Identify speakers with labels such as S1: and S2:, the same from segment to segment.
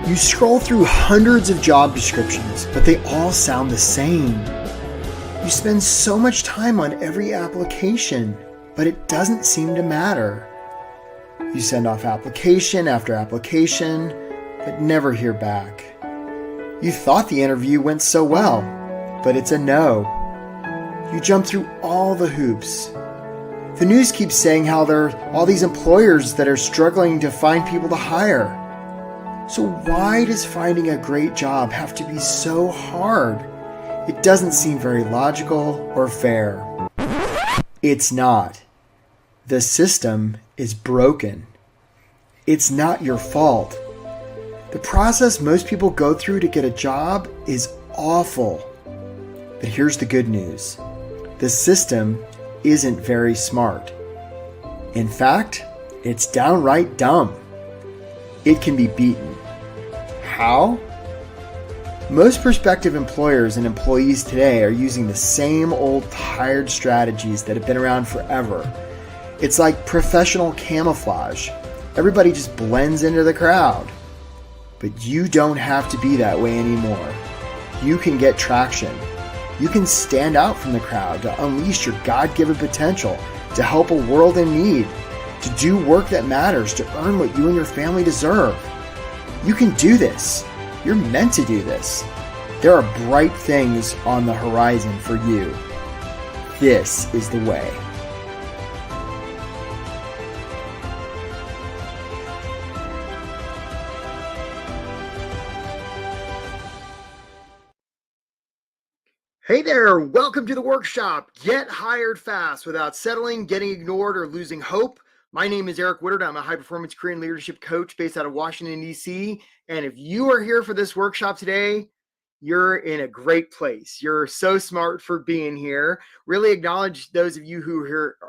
S1: You scroll through hundreds of job descriptions, but they all sound the same. You spend so much time on every application, but it doesn't seem to matter. You send off application after application, but never hear back. You thought the interview went so well, but it's a no. You jump through all the hoops. The news keeps saying how there are all these employers that are struggling to find people to hire. So why does finding a great job have to be so hard? It doesn't seem very logical or fair. It's not. The system is broken. It's not your fault. The process most people go through to get a job is awful. But here's the good news. The system isn't very smart. In fact, it's downright dumb. It can be beaten. How? Most prospective employers and employees today are using the same old tired strategies that have been around forever. It's like professional camouflage. Everybody just blends into the crowd. But you don't have to be that way anymore. You can get traction. You can stand out from the crowd to unleash your God-given potential, to help a world in need, to do work that matters, to earn what you and your family deserve. You can do this. You're meant to do this. There are bright things on the horizon for you. This is the way. Hey there, welcome to the workshop. Get hired fast without settling, getting ignored, or losing hope. My name is Eric Woodard. I'm a high-performance career and leadership coach based out of Washington, D.C. And if you are here for this workshop today, you're in a great place. You're so smart for being here. Really acknowledge those of you who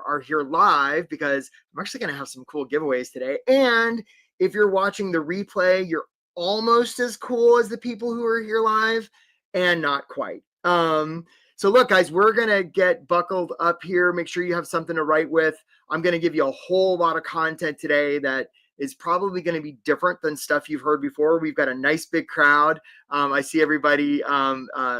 S1: are here live, because I'm actually going to have some cool giveaways today. And if you're watching the replay, you're almost as cool as the people who are here live, and not quite. So look, guys, we're going to get buckled up here. Make sure you have something to write with. I'm going to give you a whole lot of content today that is probably going to be different than stuff you've heard before. We've got a nice big crowd. I see everybody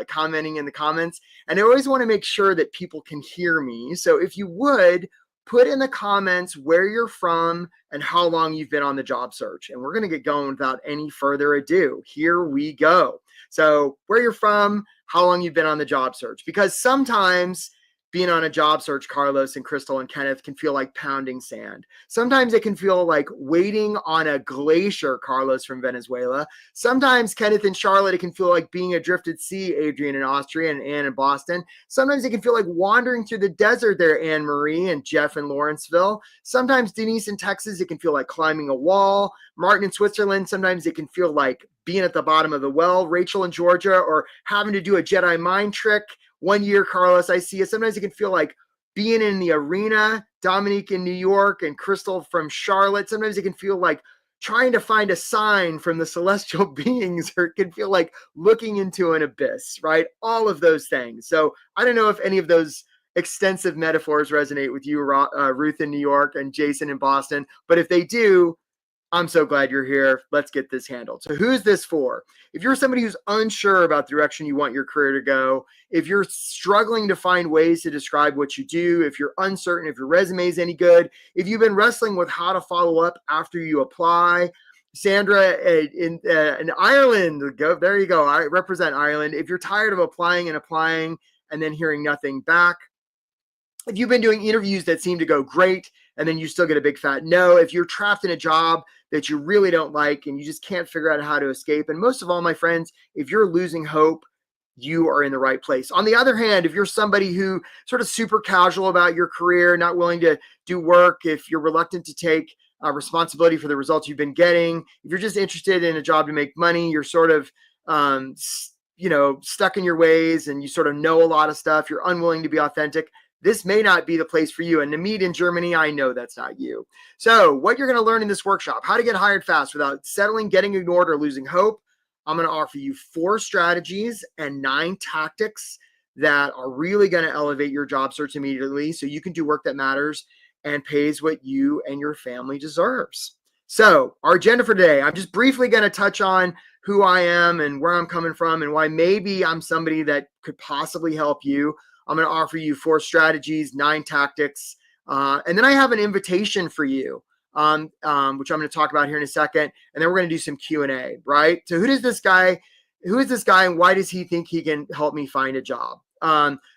S1: commenting in the comments, and I always want to make sure that people can hear me. So if you would, put in the comments where you're from and how long you've been on the job search. And we're going to get going without any further ado. Here we go. So where you're from, how long you've been on the job search, because sometimes being on a job search, Carlos and Crystal and Kenneth, can feel like pounding sand. Sometimes it can feel like waiting on a glacier, Carlos from Venezuela. Sometimes, Kenneth and Charlotte, it can feel like being adrift at sea, Adrian in Austria and Ann in Boston. Sometimes it can feel like wandering through the desert there, Anne Marie and Jeff in Lawrenceville. Sometimes, Denise in Texas, it can feel like climbing a wall. Martin in Switzerland, sometimes it can feel like being at the bottom of the well. Rachel in Georgia, or having to do a Jedi mind trick. 1 year, Carlos, I see it. Sometimes it can feel like being in the arena. Dominique in New York and Crystal from Charlotte. Sometimes it can feel like trying to find a sign from the celestial beings, or it can feel like looking into an abyss, right? All of those things. So I don't know if any of those extensive metaphors resonate with you, Ruth in New York and Jason in Boston, but if they do, I'm so glad you're here. Let's get this handled. So who's this for? If you're somebody who's unsure about the direction you want your career to go, if you're struggling to find ways to describe what you do, if you're uncertain if your resume is any good, if you've been wrestling with how to follow up after you apply, Sandra in Ireland, there you go. I represent Ireland. If you're tired of applying and then hearing nothing back, if you've been doing interviews that seem to go great and then you still get a big fat no, if you're trapped in a job that you really don't like and you just can't figure out how to escape, and most of all, my friends, if you're losing hope, you are in the right place. On the other hand, if you're somebody who sort of super casual about your career, not willing to do work, if you're reluctant to take responsibility for the results you've been getting, if you're just interested in a job to make money, you're sort of stuck in your ways and you sort of know a lot of stuff, you're unwilling to be authentic, this may not be the place for you. And to meet in Germany, I know that's not you. So what you're going to learn in this workshop, how to get hired fast without settling, getting ignored, or losing hope. I'm going to offer you 4 strategies and 9 tactics that are really going to elevate your job search immediately so you can do work that matters and pays what you and your family deserves. So our agenda for today, I'm just briefly going to touch on who I am and where I'm coming from and why maybe I'm somebody that could possibly help you. I'm going to offer you 4 strategies, 9 tactics, and then I have an invitation for you, which I'm going to talk about here in a second, and then we're going to do some Q&A, right? So who is this guy, and why does he think he can help me find a job?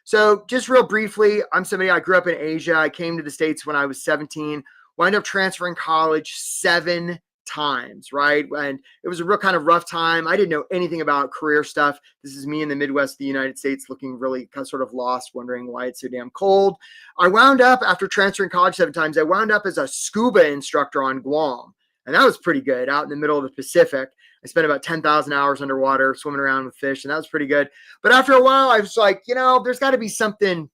S1: So just real briefly, I'm somebody, I grew up in Asia. I came to the States when I was 17, wound up transferring college 7 times, right? And it was a real kind of rough time. I didn't know anything about career stuff. This is me in the Midwest of the United States looking really kind of sort of lost, wondering why it's so damn cold. I wound up, after transferring college 7 times, I wound up as a scuba instructor on Guam. And that was pretty good, out in the middle of the Pacific. I spent about 10,000 hours underwater swimming around with fish, and that was pretty good. But after a while, I was like, there's got to be something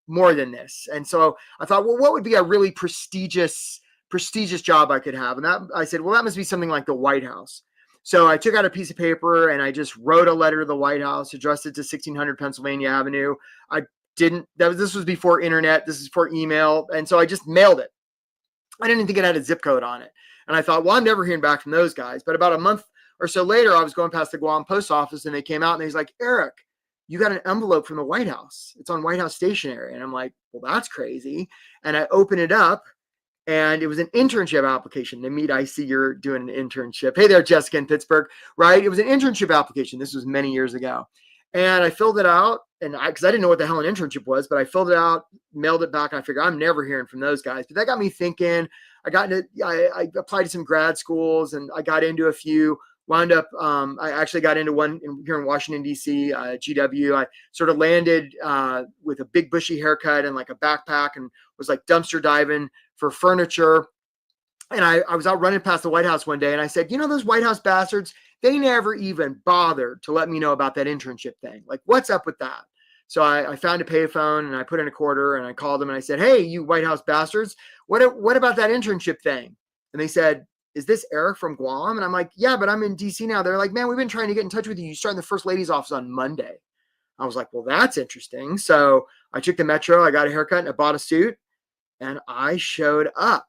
S1: more than this. And so I thought, well, what would be a really prestigious job I could have? And I said, well, that must be something like the White House. So I took out a piece of paper and I just wrote a letter to the White House, addressed it to 1600 Pennsylvania Avenue. This was before internet. This is before email. And so I just mailed it. I didn't think it had a zip code on it. And I thought, well, I'm never hearing back from those guys. But about a month or so later, I was going past the Guam post office and they came out and he's like, Eric, you got an envelope from the White House. It's on White House stationery. And I'm like, well, that's crazy. And I open it up. And it was an internship application. Namit, I see you're doing an internship. Hey there, Jessica in Pittsburgh, right? It was an internship application. This was many years ago. And I filled it out, and because I didn't know what the hell an internship was, but I filled it out, mailed it back, and I figured I'm never hearing from those guys. But that got me thinking. I applied to some grad schools, and I got into a few. Wound up, I actually got into one here in Washington, D.C., GW. I sort of landed with a big bushy haircut and like a backpack and was like dumpster diving for furniture. And I was out running past the White House one day and I said, those White House bastards, they never even bothered to let me know about that internship thing. Like, what's up with that? So I found a payphone and I put in a quarter and I called them and I said, hey, you White House bastards, what about that internship thing? And they said, is this Eric from Guam? And I'm like, yeah, but I'm in DC now. They're like, man, we've been trying to get in touch with you. You start in the First Lady's office on Monday. I was like, well, that's interesting. So I took the metro, I got a haircut and I bought a suit and I showed up.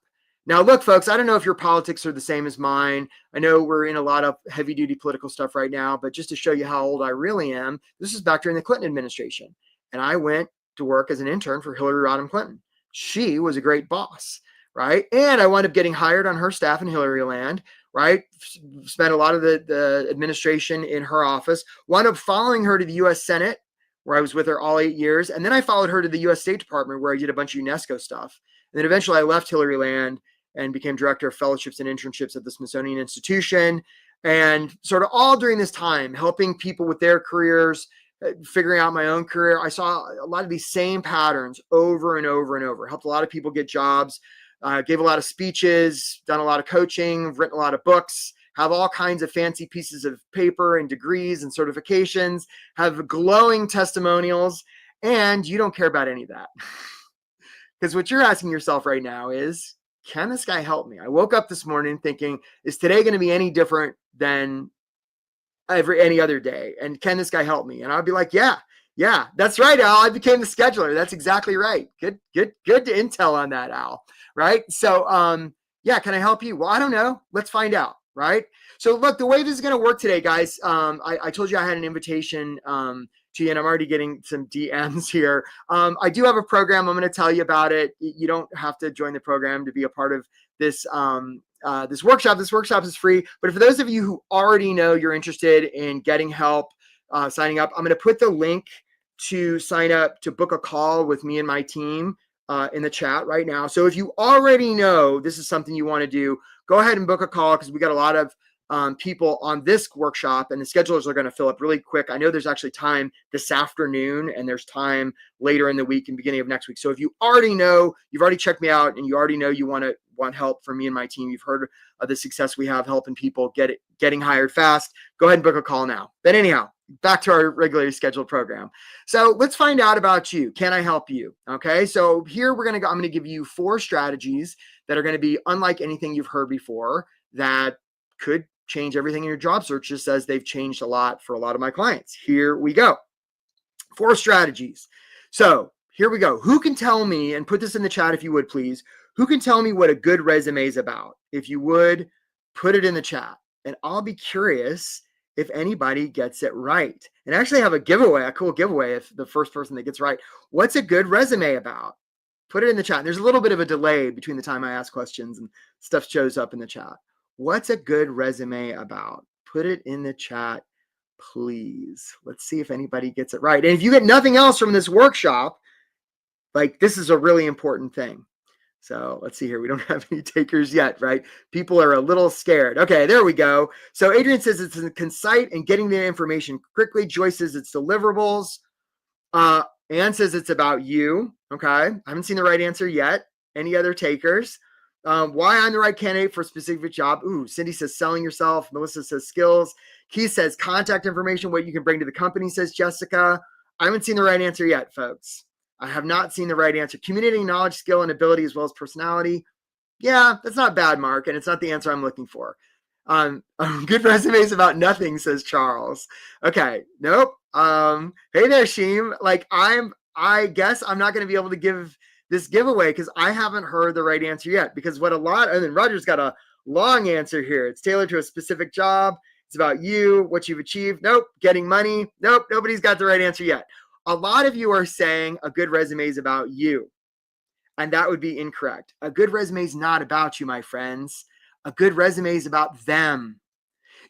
S1: Now, look, folks, I don't know if your politics are the same as mine. I know we're in a lot of heavy duty political stuff right now, but just to show you how old I really am, this is back during the Clinton administration. And I went to work as an intern for Hillary Rodham Clinton. She was a great boss, right? And I wound up getting hired on her staff in Hillary land, right? Spent a lot of the administration in her office, wound up following her to the US Senate, where I was with her all 8 years. And then I followed her to the US State Department, where I did a bunch of UNESCO stuff. And then eventually I left Hillary land and became director of fellowships and internships at the Smithsonian Institution. And sort of all during this time, helping people with their careers, figuring out my own career. I saw a lot of these same patterns over and over and over. Helped a lot of people get jobs, gave a lot of speeches, done a lot of coaching, written a lot of books, have all kinds of fancy pieces of paper and degrees and certifications, have glowing testimonials, and you don't care about any of that. Because what you're asking yourself right now is, can this guy help me? I woke up this morning thinking, is today going to be any different than any other day? And can this guy help me? And I'll be like, yeah, that's right, Al. I became the scheduler. That's exactly right. Good intel on that, Al. Right? So, yeah, can I help you? Well, I don't know. Let's find out. Right? So look, the way this is going to work today, guys, I told you I had an invitation to you, and I'm already getting some DMs here. I do have a program. I'm going to tell you about it. You don't have to join the program to be a part of this this workshop. This workshop is free. But for those of you who already know you're interested in getting help, signing up, I'm going to put the link to sign up to book a call with me and my team in the chat right now. So if you already know this is something you want to do, go ahead and book a call, because we got a lot of people on this workshop, and the schedulers are going to fill up really quick. I know there's actually time this afternoon, and there's time later in the week and beginning of next week. So if you already know, you've already checked me out, and you already know you want help from me and my team, you've heard of the success we have helping people getting hired fast, go ahead and book a call now. But anyhow, back to our regularly scheduled program. So let's find out about you. Can I help you? Okay. So here I'm going to give you 4 strategies that are going to be unlike anything you've heard before, that could change everything in your job search, just as they've changed a lot for a lot of my clients. Here we go. 4 strategies. So here we go. Who can tell me, and put this in the chat if you would, please, who can tell me what a good resume is about? If you would, put it in the chat, and I'll be curious if anybody gets it right. And actually have a giveaway, a cool giveaway, if the first person that gets right. What's a good resume about? Put it in the chat. There's a little bit of a delay between the time I ask questions and stuff shows up in the chat. What's a good resume about? Put it in the chat, please. Let's see if anybody gets it right. And if you get nothing else from this workshop, like, this is a really important thing. So let's see here. We don't have any takers yet, right? People are a little scared. Okay, there we go. So Adrian says it's concise and getting the information quickly. Joyce says it's deliverables. Ann says it's about you. Okay, I haven't seen the right answer yet. Any other takers? Why I'm the right candidate for a specific job. Ooh, Cindy says selling yourself. Melissa says skills. Keith says contact information, what you can bring to the company, says Jessica. I haven't seen the right answer yet, folks. I have not seen the right answer. Communicating knowledge, skill, and ability, as well as personality. Yeah, that's not bad, Mark, and it's not the answer I'm looking for. Good resumes about nothing, says Charles. Okay, nope. Hey there, Sheem. Like, I guess I'm not going to be able to give this giveaway because I haven't heard the right answer yet. Because and then Roger's got a long answer here. It's tailored to a specific job. It's about you, what you've achieved. Nope. Getting money. Nope. Nobody's got the right answer yet. A lot of you are saying a good resume is about you, and that would be incorrect. A good resume is not about you, my friends. A good resume is about them.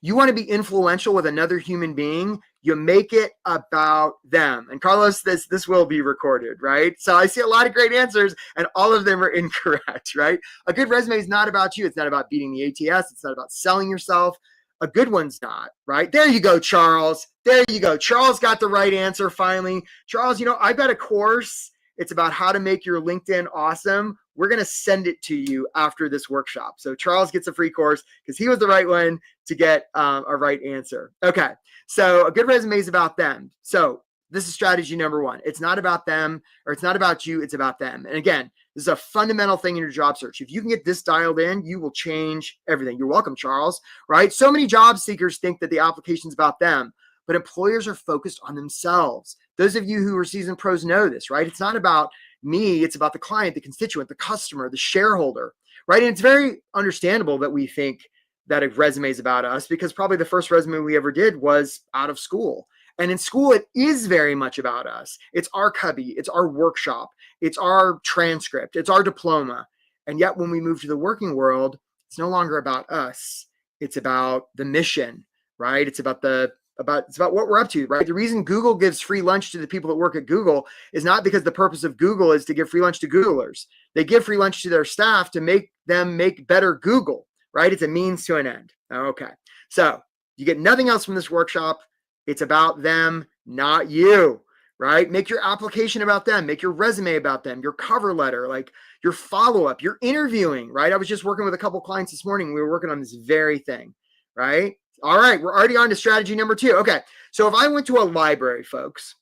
S1: You want to be influential with another human being, you make it about them. And Carlos, this will be recorded, right? So I see a lot of great answers, and all of them are incorrect, right? A good resume is not about you. It's not about beating the ATS. It's not about selling yourself. A good one's not, right? There you go, Charles. There you go. Charles got the right answer finally. Charles, I've got a course. It's about how to make your LinkedIn awesome. We're going to send it to you after this workshop. So Charles gets a free course because he was the right one to get a right answer. Okay. So a good resume is about them. So this is strategy number 1. It's not about them, or it's not about you. It's about them. And again, this is a fundamental thing in your job search. If you can get this dialed in, you will change everything. You're welcome, Charles, right? So many job seekers think that the application's about them, but employers are focused on themselves. Those of you who are seasoned pros know this, right? It's not about me. It's about the client, the constituent, the customer, the shareholder, right? And it's very understandable that we think that a resume is about us, because probably the first resume we ever did was out of school. And in school, it is very much about us. It's our cubby, it's our workshop, it's our transcript, it's our diploma. And yet when we move to the working world, it's no longer about us. It's about the mission, right? It's about what we're up to, right? The reason Google gives free lunch to the people that work at Google is not because the purpose of Google is to give free lunch to Googlers. They give free lunch to their staff to make them make better Google, right? It's a means to an end. Okay. So you get nothing else from this workshop. It's about them, not you, right? Make your application about them. Make your resume about them, your cover letter, like your follow-up, your interviewing, right? I was just working with a couple clients this morning. We were working on this very thing, right? All right, we're already on to strategy number 2. Okay, so if I went to a library, folks,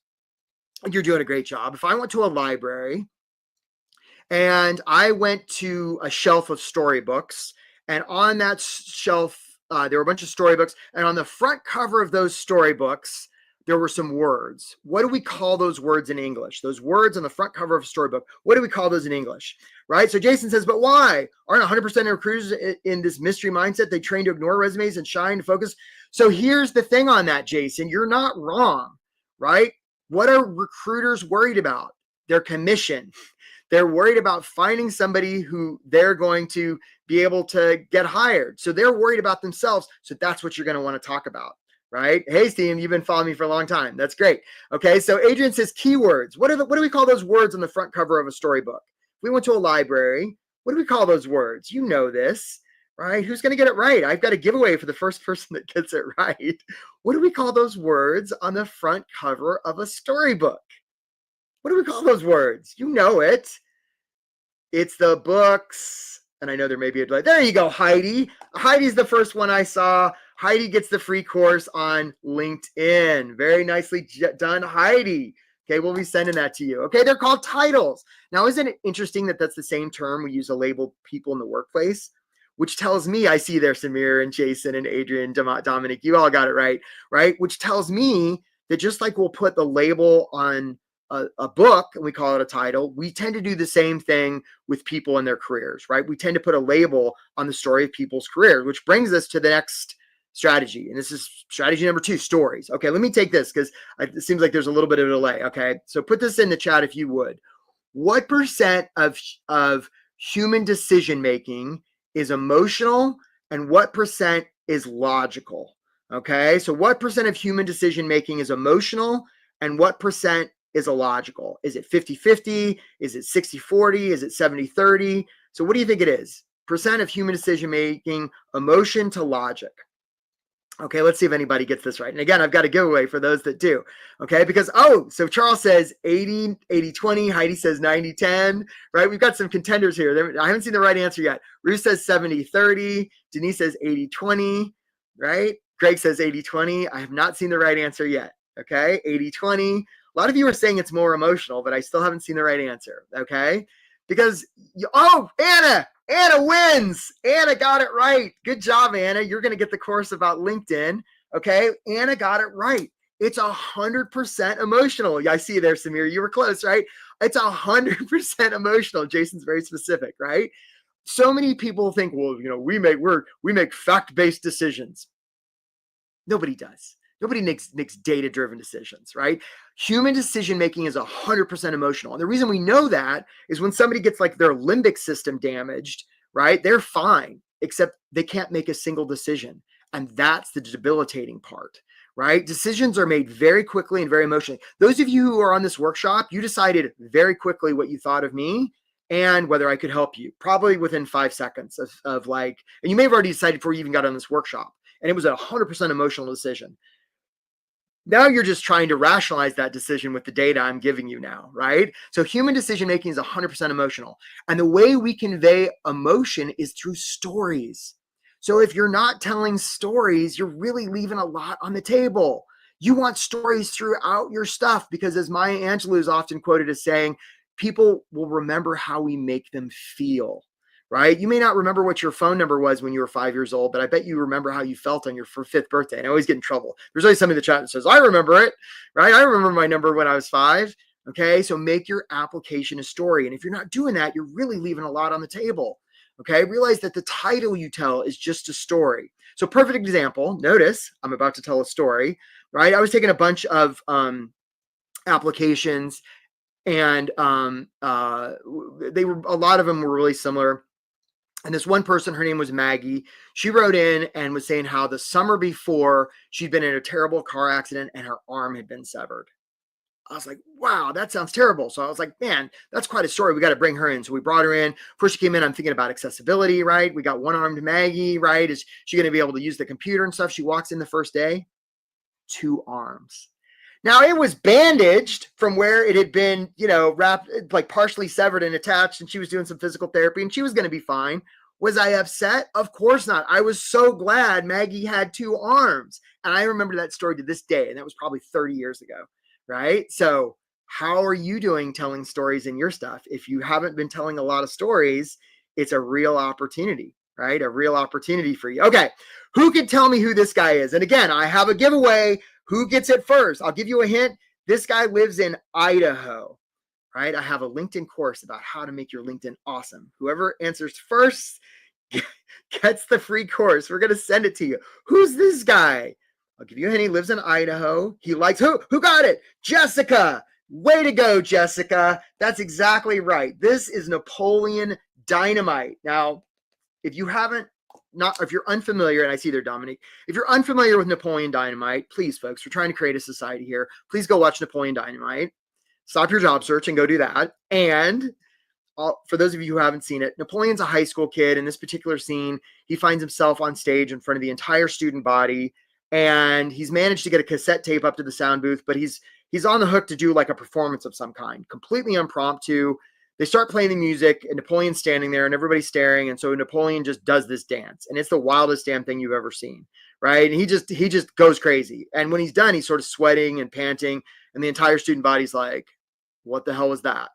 S1: you're doing a great job. If I went to a library and I went to a shelf of storybooks, and on that shelf, there were a bunch of storybooks, and on the front cover of those storybooks, there were some words. What do we call those words in English? Those words on the front cover of a storybook, what do we call those in English? Right? So Jason says, but why? Aren't 100% of recruiters in this mystery mindset? They train to ignore resumes and shine to focus. So here's the thing on that, Jason. You're not wrong, right? What are recruiters worried about? Their commission. They're worried about finding somebody who they're going to be able to get hired. So they're worried about themselves. So that's what you're going to want to talk about. Right? Hey, Steve, you've been following me for a long time. That's great. Okay, so Adrian says keywords. What do we call those words on the front cover of a storybook? If we went to a library, what do we call those words? You know this, right? Who's going to get it right? I've got a giveaway for the first person that gets it right. What do we call those words on the front cover of a storybook? What do we call those words? You know it. It's the books. And I know there may be there you go, Heidi. Heidi's the first one I saw. Heidi gets the free course on LinkedIn. Very nicely done, Heidi. Okay, we'll be sending that to you. Okay, they're called titles. Now, isn't it interesting that that's the same term we use to label people in the workplace? Which tells me, I see there Samir and Jason and Adrian, Dominic, you all got it right? Which tells me that just like we'll put the label on a book and we call it a title, we tend to do the same thing with people in their careers, right? We tend to put a label on the story of people's careers, which brings us to the next strategy. And this is strategy number 2, stories. Okay, let me take this because it seems like there's a little bit of a delay. Okay, so put this in the chat if you would. What percent of human decision-making is emotional and what percent is logical? Okay, so what percent of human decision-making is emotional and what percent is illogical? Is it 50-50? Is it 60-40? Is it 70-30? So what do you think it is? Percent of human decision-making, emotion to logic. Okay, let's see if anybody gets this right. And again, I've got a giveaway for those that do. Okay, because, so Charles says 80-20. Heidi says 90-10, right? We've got some contenders here. I haven't seen the right answer yet. Ruth says 70-30. Denise says 80-20, right? Greg says 80-20. I have not seen the right answer yet. Okay, 80-20. A lot of you are saying it's more emotional, but I still haven't seen the right answer. Okay, because, Anna wins. Anna got it right. Good job, Anna. You're going to get the course about LinkedIn. Okay. Anna got it right. It's 100% emotional. I see you there, Samir. You were close, right? It's 100% emotional. Jason's very specific, right? So many people think, well, we make fact-based decisions. Nobody does. Nobody makes data-driven decisions, right? Human decision-making is 100% emotional. And the reason we know that is when somebody gets like their limbic system damaged, right? They're fine, except they can't make a single decision. And that's the debilitating part, right? Decisions are made very quickly and very emotionally. Those of you who are on this workshop, you decided very quickly what you thought of me and whether I could help you, probably within 5 seconds and you may have already decided before you even got on this workshop. And it was a 100% emotional decision. Now you're just trying to rationalize that decision with the data I'm giving you now, right? So human decision-making is 100% emotional. And the way we convey emotion is through stories. So if you're not telling stories, you're really leaving a lot on the table. You want stories throughout your stuff because as Maya Angelou is often quoted as saying, people will remember how we make them feel. Right? You may not remember what your phone number was when you were 5 years old, but I bet you remember how you felt on your 5th birthday. And I always get in trouble. There's always somebody in the chat that says, I remember it, right? I remember my number when I was 5. Okay. So make your application a story. And if you're not doing that, you're really leaving a lot on the table. Okay, realize that the title you tell is just a story. So perfect example, notice I'm about to tell a story, right? I was taking a bunch of applications, and they were, a lot of them were really similar. And this one person, her name was Maggie, she wrote in and was saying how the summer before she'd been in a terrible car accident and her arm had been severed. I was like, wow, that sounds terrible. So I was like, man, that's quite a story. We got to bring her in. So we brought her in. First she came in, I'm thinking about accessibility, right? We got one-armed Maggie, right? Is she going to be able to use the computer and stuff? She walks in the first day, 2 arms. Now it was bandaged from where it had been, wrapped, like partially severed and attached, and she was doing some physical therapy and she was going to be fine. Was I upset? Of course not. I was so glad Maggie had 2 arms. And I remember that story to this day. And that was probably 30 years ago, right? So how are you doing telling stories in your stuff? If you haven't been telling a lot of stories, it's a real opportunity, right? A real opportunity for you. Okay. Who can tell me who this guy is? And again, I have a giveaway. Who gets it first? I'll give you a hint. This guy lives in Idaho, right? I have a LinkedIn course about how to make your LinkedIn awesome. Whoever answers first gets the free course. We're going to send it to you. Who's this guy? I'll give you a hint. He lives in Idaho. He likes who? Who got it? Jessica. Way to go, Jessica. That's exactly right. This is Napoleon Dynamite. Now, if you haven't, if you're unfamiliar, and I see there, Dominic, if you're unfamiliar with Napoleon Dynamite, please, folks, we're trying to create a society here. Please go watch Napoleon Dynamite. Stop your job search and go do that. And for those of you who haven't seen it, Napoleon's a high school kid. In this particular scene, he finds himself on stage in front of the entire student body, and he's managed to get a cassette tape up to the sound booth, but he's on the hook to do like a performance of some kind, completely impromptu. They start playing the music, and Napoleon's standing there, and everybody's staring, and so Napoleon just does this dance, and it's the wildest damn thing you've ever seen, right? And he just goes crazy. And when he's done, he's sort of sweating and panting, and the entire student body's like, what the hell was that?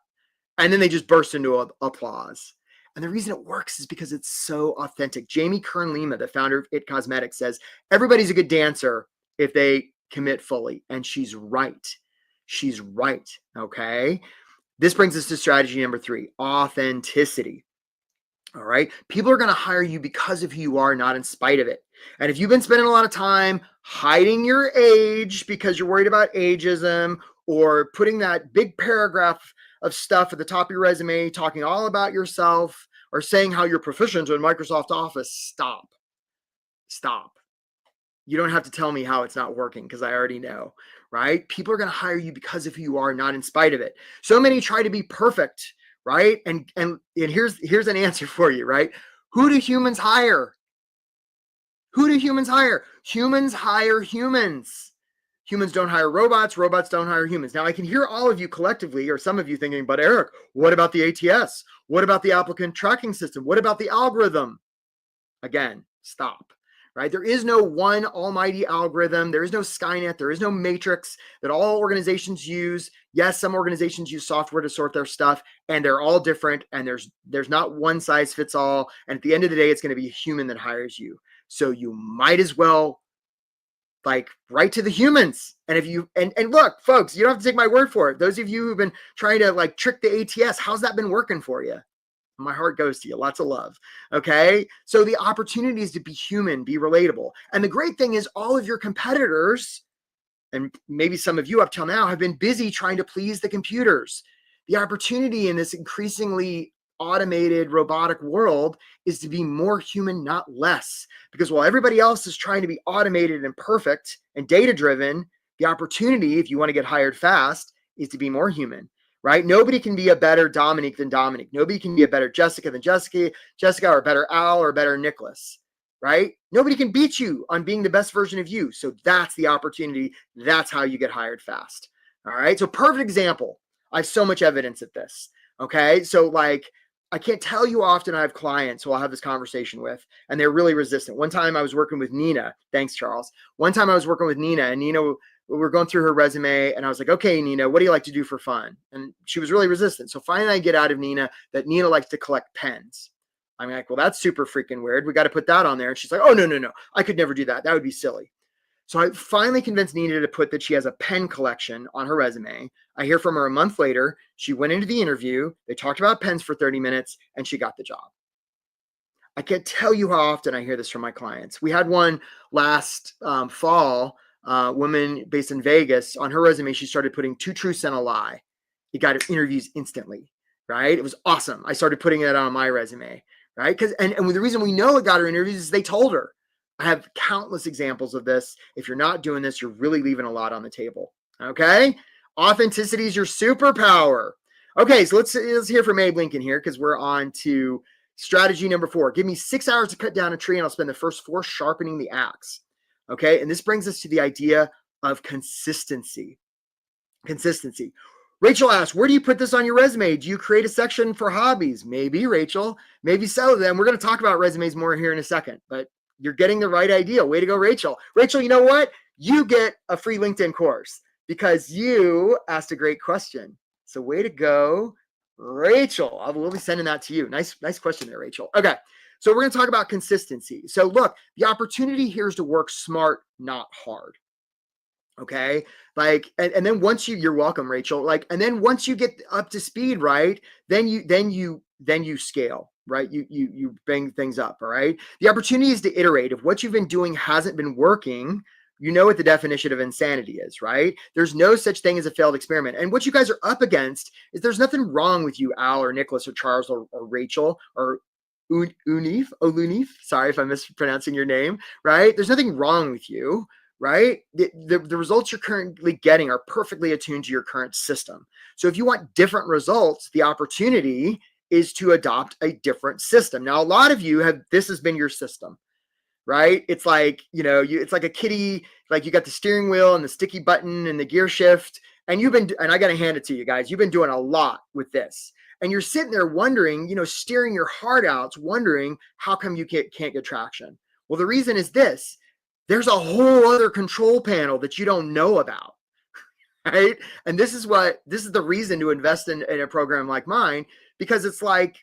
S1: And then they just burst into applause. And the reason it works is because it's so authentic. Jamie Kern-Lima, the founder of It Cosmetics, says everybody's a good dancer if they commit fully. And she's right. She's right. Okay. This brings us to strategy number 3, authenticity. All right. People are going to hire you because of who you are, not in spite of it. And if you've been spending a lot of time hiding your age because you're worried about ageism, or putting that big paragraph of stuff at the top of your resume, talking all about yourself, or saying how you're proficient in Microsoft Office, stop. You don't have to tell me how it's not working, because I already know, right? People are going to hire you because of who you are, not in spite of it. So many try to be perfect, right? And here's an answer for you, right? Who do humans hire? Who do humans hire? Humans hire humans. Humans don't hire robots. Robots don't hire humans. Now, I can hear all of you collectively, or some of you thinking, but Eric, what about the ATS? What about the applicant tracking system? What about the algorithm? Again, stop, right? There is no one almighty algorithm. There is no Skynet. There is no matrix that all organizations use. Yes, some organizations use software to sort their stuff, and they're all different, and there's not one size fits all. And at the end of the day, it's going to be a human that hires you. So you might as well write to the humans. And if you, and look, folks, you don't have to take my word for it. Those of you who've been trying to trick the ATS, how's that been working for you? My heart goes to you. Lots of love. Okay. So the opportunity is to be human, be relatable. And the great thing is all of your competitors, and maybe some of you up till now, have been busy trying to please the computers. The opportunity in this increasingly automated robotic world is to be more human, not less. Because while everybody else is trying to be automated and perfect and data driven, the opportunity, if you want to get hired fast, is to be more human, right? Nobody can be a better Dominic than Dominic. Nobody can be a better Jessica than Jessica, or a better Al, or a better Nicholas, right? Nobody can beat you on being the best version of you. So that's the opportunity. That's how you get hired fast. All right. So perfect example. I have so much evidence of this. Okay. So I can't tell you often I have clients who I'll have this conversation with, and they're really resistant. One time I was working with Nina. Thanks, Charles. One time I was working with Nina, and Nina, we were going through her resume, and I was like, okay, Nina, what do you like to do for fun? And she was really resistant. So finally I get out of Nina that Nina likes to collect pens. I'm like, well, that's super freaking weird. We got to put that on there. And she's like, oh, no. I could never do that. That would be silly. So I finally convinced Nina to put that she has a pen collection on her resume. I hear from her a month later. She went into the interview. They talked about pens for 30 minutes, and she got the job. I can't tell you how often I hear this from my clients. We had one last fall, woman based in Vegas. On her resume, she started putting 2 truths and a lie. It got her interviews instantly, right? It was awesome. I started putting it on my resume, right? Because and the reason we know it got her interviews is they told her. I have countless examples of this. If you're not doing this, you're really leaving a lot on the table. Okay, authenticity is your superpower. Okay, so let's hear from Abe Lincoln here because we're on to strategy number 4. Give me 6 hours to cut down a tree and I'll spend the first 4 sharpening the axe. Okay, and this brings us to the idea of consistency. Consistency. Rachel asks, where do you put this on your resume? Do you create a section for hobbies? Maybe, Rachel. Maybe so. Then we're going to talk about resumes more here in a second, but you're getting the right idea. Way to go, Rachel. Rachel, you know what? You get a free LinkedIn course because you asked a great question. So way to go, Rachel. We'll be sending that to you. Nice question there, Rachel. Okay. So we're going to talk about consistency. So look, the opportunity here is to work smart, not hard. Okay. Like, and then once you're welcome, Rachel. Like, and then once you get up to speed, right, then you scale, right? You bring things up. All right. The opportunity is to iterate. If what you've been doing hasn't been working, you know what the definition of insanity is, right? There's no such thing as a failed experiment. And what you guys are up against is there's nothing wrong with you, Al or Nicholas or Charles or Rachel or Olunif. Sorry if I'm mispronouncing your name, right? There's nothing wrong with you, right? The results you're currently getting are perfectly attuned to your current system. So if you want different results, the opportunity is to adopt a different system. Now, a lot of you this has been your system, right? It's like, it's like a kitty, like you got the steering wheel and the sticky button and the gear shift. And and I got to hand it to you guys. You've been doing a lot with this. And you're sitting there wondering, steering your heart out, wondering how come you can't get traction. Well, the reason is this. There's a whole other control panel that you don't know about, right? And this is the reason to invest in a program like mine, because it's like,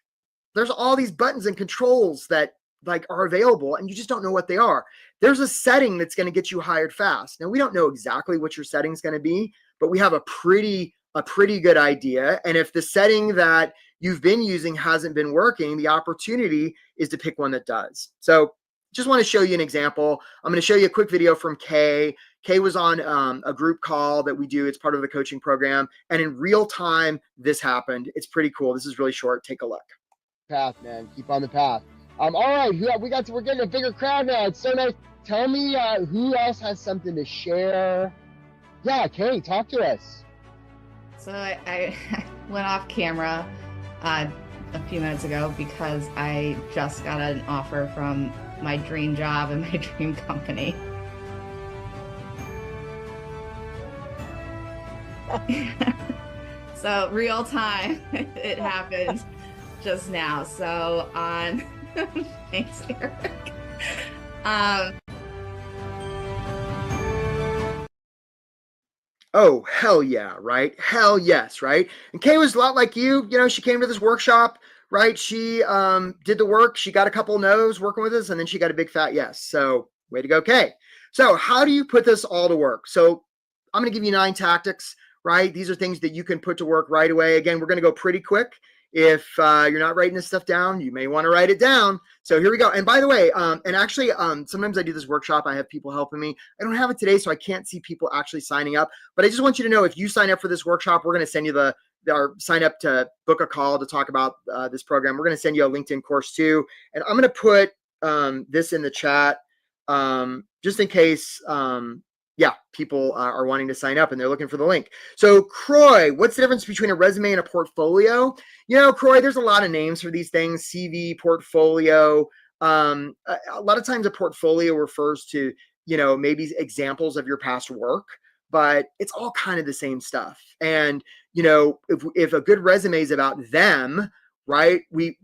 S1: there's all these buttons and controls that like are available and you just don't know what they are. There's a setting that's going to get you hired fast. Now, we don't know exactly what your setting is going to be, but we have a pretty good idea. And if the setting that you've been using hasn't been working, the opportunity is to pick one that does. So just want to show you an example. I'm going to show you a quick video from Kay. Kay was on a group call that we do. It's part of the coaching program. And in real time, this happened. It's pretty cool. This is really short. Take a look. Path, man. Keep on the path. All right. We're getting a bigger crowd now. It's so nice. Tell me who else has something to share. Yeah, Kay, talk to us.
S2: So I went off camera a few minutes ago because I just got an offer from my dream job and my dream company. So real time, it happened just now. So on, thanks, Eric.
S1: Oh, hell yeah, right? Hell yes, right? And Kay was a lot like you. She came to this workshop, right? She did the work. She got a couple no's working with us, and then she got a big fat yes. So way to go, Kay. So how do you put this all to work? So I'm going to give you 9 tactics, right? These are things that you can put to work right away. Again, we're going to go pretty quick. If you're not writing this stuff down, you may want to write it down. So here we go. And by the way, and actually, sometimes I do this workshop. I have people helping me. I don't have it today, so I can't see people actually signing up. But I just want you to know, if you sign up for this workshop, we're going to send you our sign up to book a call to talk about this program. We're going to send you a LinkedIn course too. And I'm going to put this in the chat just in case people are wanting to sign up and they're looking for the link. So Croy, what's the difference between a resume and a portfolio? Croy, there's a lot of names for these things. CV, portfolio. A lot of times a portfolio refers to, maybe examples of your past work, but it's all kind of the same stuff. And, if a good resume is about them, right, we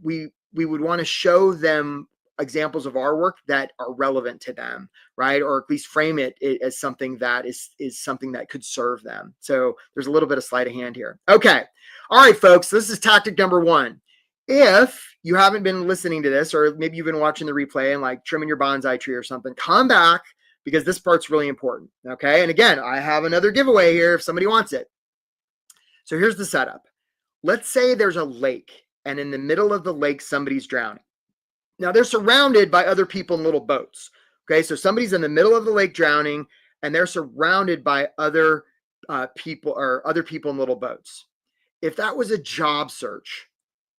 S1: would want to show them examples of our work that are relevant to them, right? Or at least frame it as something that is something that could serve them. So there's a little bit of sleight of hand here. Okay. All right, folks, this is tactic number 1. If you haven't been listening to this, or maybe you've been watching the replay and like trimming your bonsai tree or something, come back because this part's really important. Okay. And again, I have another giveaway here if somebody wants it. So here's the setup. Let's say there's a lake and in the middle of the lake, somebody's drowning. Now they're surrounded by other people in little boats. Okay, so somebody's in the middle of the lake drowning, and they're surrounded by other people or other people in little boats. If that was a job search,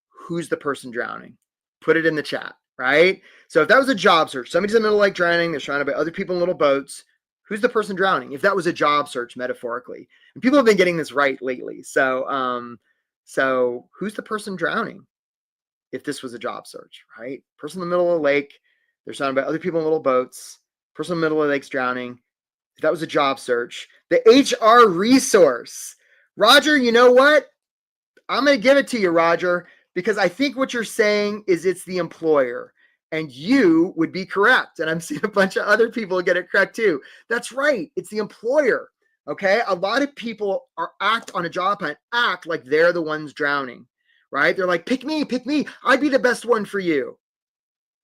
S1: who's the person drowning? Put it in the chat, right? So if that was a job search, somebody's in the middle of the lake drowning, they're surrounded by other people in little boats. Who's the person drowning? If that was a job search, metaphorically, and people have been getting this right lately. So who's the person drowning? If this was a job search, right? Person in the middle of the lake, they're surrounded by other people in little boats. Person in the middle of the lake's drowning. If that was a job search, the HR resource. Roger, you know what? I'm going to give it to you, Roger, because I think what you're saying is it's the employer, and you would be correct. And I'm seeing a bunch of other people get it correct too. That's right. It's the employer. Okay. A lot of people act on a job hunt, act like they're the ones drowning, right? They're like, pick me, pick me. I'd be the best one for you.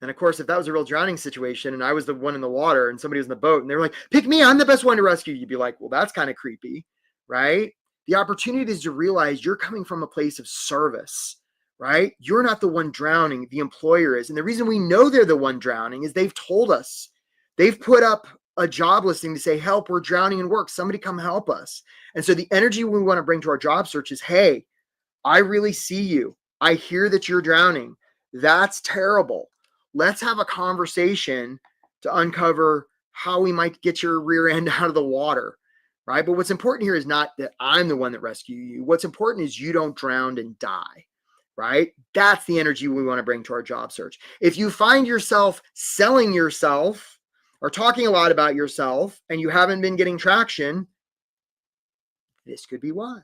S1: And of course, if that was a real drowning situation and I was the one in the water and somebody was in the boat and they were like, pick me, I'm the best one to rescue, you'd be like, well, that's kind of creepy, right? The opportunity is to realize you're coming from a place of service, right? You're not the one drowning, the employer is. And the reason we know they're the one drowning is they've told us. They've put up a job listing to say, help, we're drowning in work. Somebody come help us. And so the energy we want to bring to our job search is, hey, I really see you. I hear that you're drowning. That's terrible. Let's have a conversation to uncover how we might get your rear end out of the water, right? But what's important here is not that I'm the one that rescue you. What's important is you don't drown and die, right? That's the energy we want to bring to our job search. If you find yourself selling yourself or talking a lot about yourself and you haven't been getting traction, this could be why.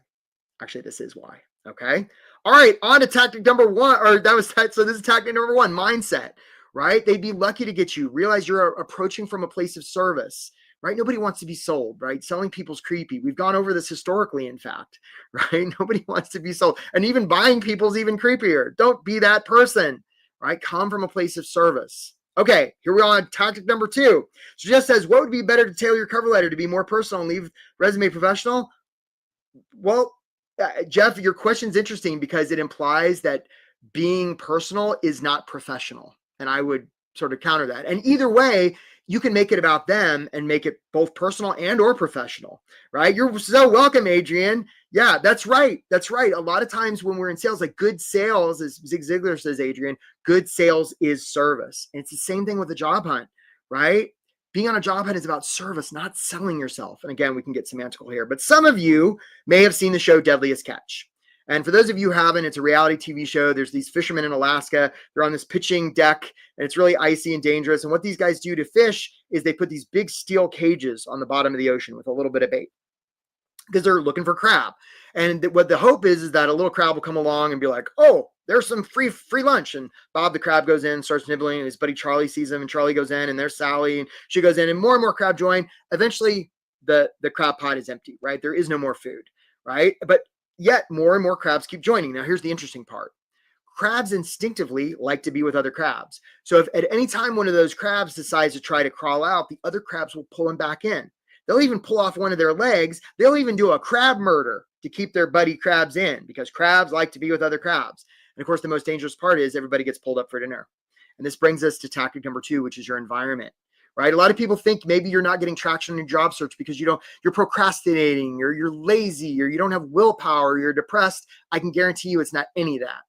S1: Actually, this is why. Okay. All right. On to tactic number one, so this is tactic number one, mindset, right? They'd be lucky to get you. Realize you're approaching from a place of service, right? Nobody wants to be sold, right? Selling people's creepy. We've gone over this historically, in fact, right? Nobody wants to be sold. And even buying people's even creepier. Don't be that person, right? Come from a place of service. Okay, here we are on tactic number two. So Jess says, what would be better to tailor your cover letter to be more personal and leave resume professional? Well, Jeff, your question's interesting because it implies that being personal is not professional. And I would sort of counter that. And either way, you can make it about them and make it both personal and or professional, right? You're so welcome, Adrian. Yeah, that's right. That's right. A lot of times when we're in sales, like good sales, as Zig Ziglar says, Adrian, good sales is service. And it's the same thing with the job hunt, right? Being on a job hunt is about service, not selling yourself. And again, we can get semantical here, but some of you may have seen the show Deadliest Catch. And for those of you who haven't, it's a reality TV show. There's these fishermen in Alaska. They're on this pitching deck, and it's really icy and dangerous. And what these guys do to fish is they put these big steel cages on the bottom of the ocean with a little bit of bait because they're looking for crab. And what the hope is that a little crab will come along and be like, oh, there's some free lunch. And Bob the crab goes in, starts nibbling, and his buddy Charlie sees him, and Charlie goes in, and there's Sally, and she goes in, and more crab join. Eventually, the crab pot is empty, right? There is no more food, right? But yet more and more crabs keep joining. Now, here's the interesting part. Crabs instinctively like to be with other crabs. So if at any time one of those crabs decides to try to crawl out, the other crabs will pull him back in. They'll even pull off one of their legs. They'll even do a crab murder to keep their buddy crabs in because crabs like to be with other crabs. And of course, the most dangerous part is everybody gets pulled up for dinner. And this brings us to tactic number two, which is your environment, right? A lot of people think maybe you're not getting traction in your job search because you're procrastinating or you're lazy or you don't have willpower, or you're depressed. I can guarantee you it's not any of that,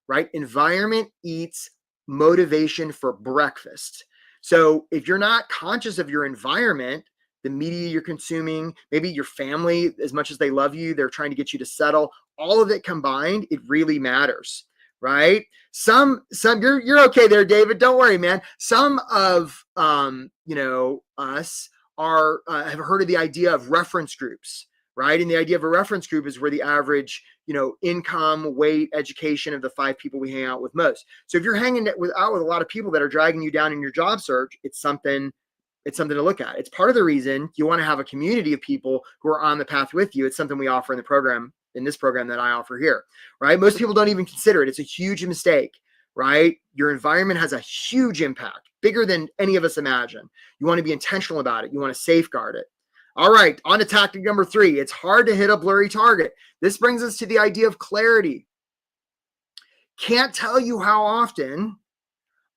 S1: right? Environment eats motivation for breakfast. So if you're not conscious of your environment, the media you're consuming, maybe your family, as much as they love you, they're trying to get you to settle, all of it combined, it really matters, right? You're okay there, David. Don't worry, man. Some of, us have heard of the idea of reference groups, right? And the idea of a reference group is where the average, income, weight, education of the 5 people we hang out with most. So if you're hanging out with a lot of people that are dragging you down in your job search, it's something to look at. It's part of the reason you want to have a community of people who are on the path with you. It's something we offer in this program that I offer here, right? Most people don't even consider it. It's a huge mistake, right? Your environment has a huge impact, bigger than any of us imagine. You want to be intentional about it. You want to safeguard it. All right, on to tactic number 3. It's hard to hit a blurry target. This brings us to the idea of clarity. Can't tell you how often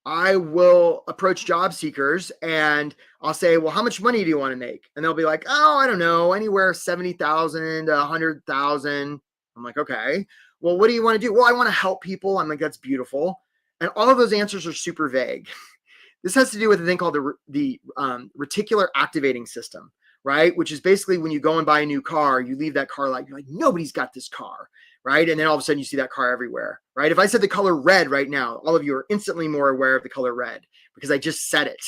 S1: I will approach job seekers and I'll say, well, how much money do you want to make? And they'll be like, oh, I don't know, anywhere 70,000 to 100,000. I'm like, okay, well, what do you want to do? Well, I want to help people. I'm like, that's beautiful. And all of those answers are super vague. This has to do with a thing called the reticular activating system, right? Which is basically when you go and buy a new car, you leave that car like, you're like, nobody's got this car, right? And then all of a sudden you see that car everywhere, right? If I said the color red right now, all of you are instantly more aware of the color red because I just said it,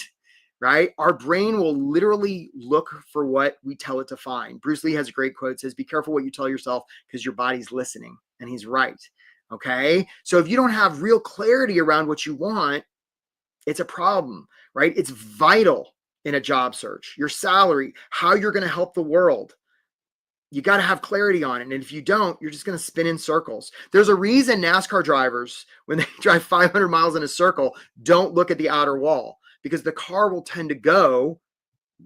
S1: right? Our brain will literally look for what we tell it to find. Bruce Lee has a great quote, says, be careful what you tell yourself because your body's listening. And he's right, okay? So if you don't have real clarity around what you want, it's a problem, right? It's vital in a job search, your salary, how you're going to help the world. You got to have clarity on it. And if you don't, you're just going to spin in circles. There's a reason NASCAR drivers, when they drive 500 miles in a circle, don't look at the outer wall because the car will tend to go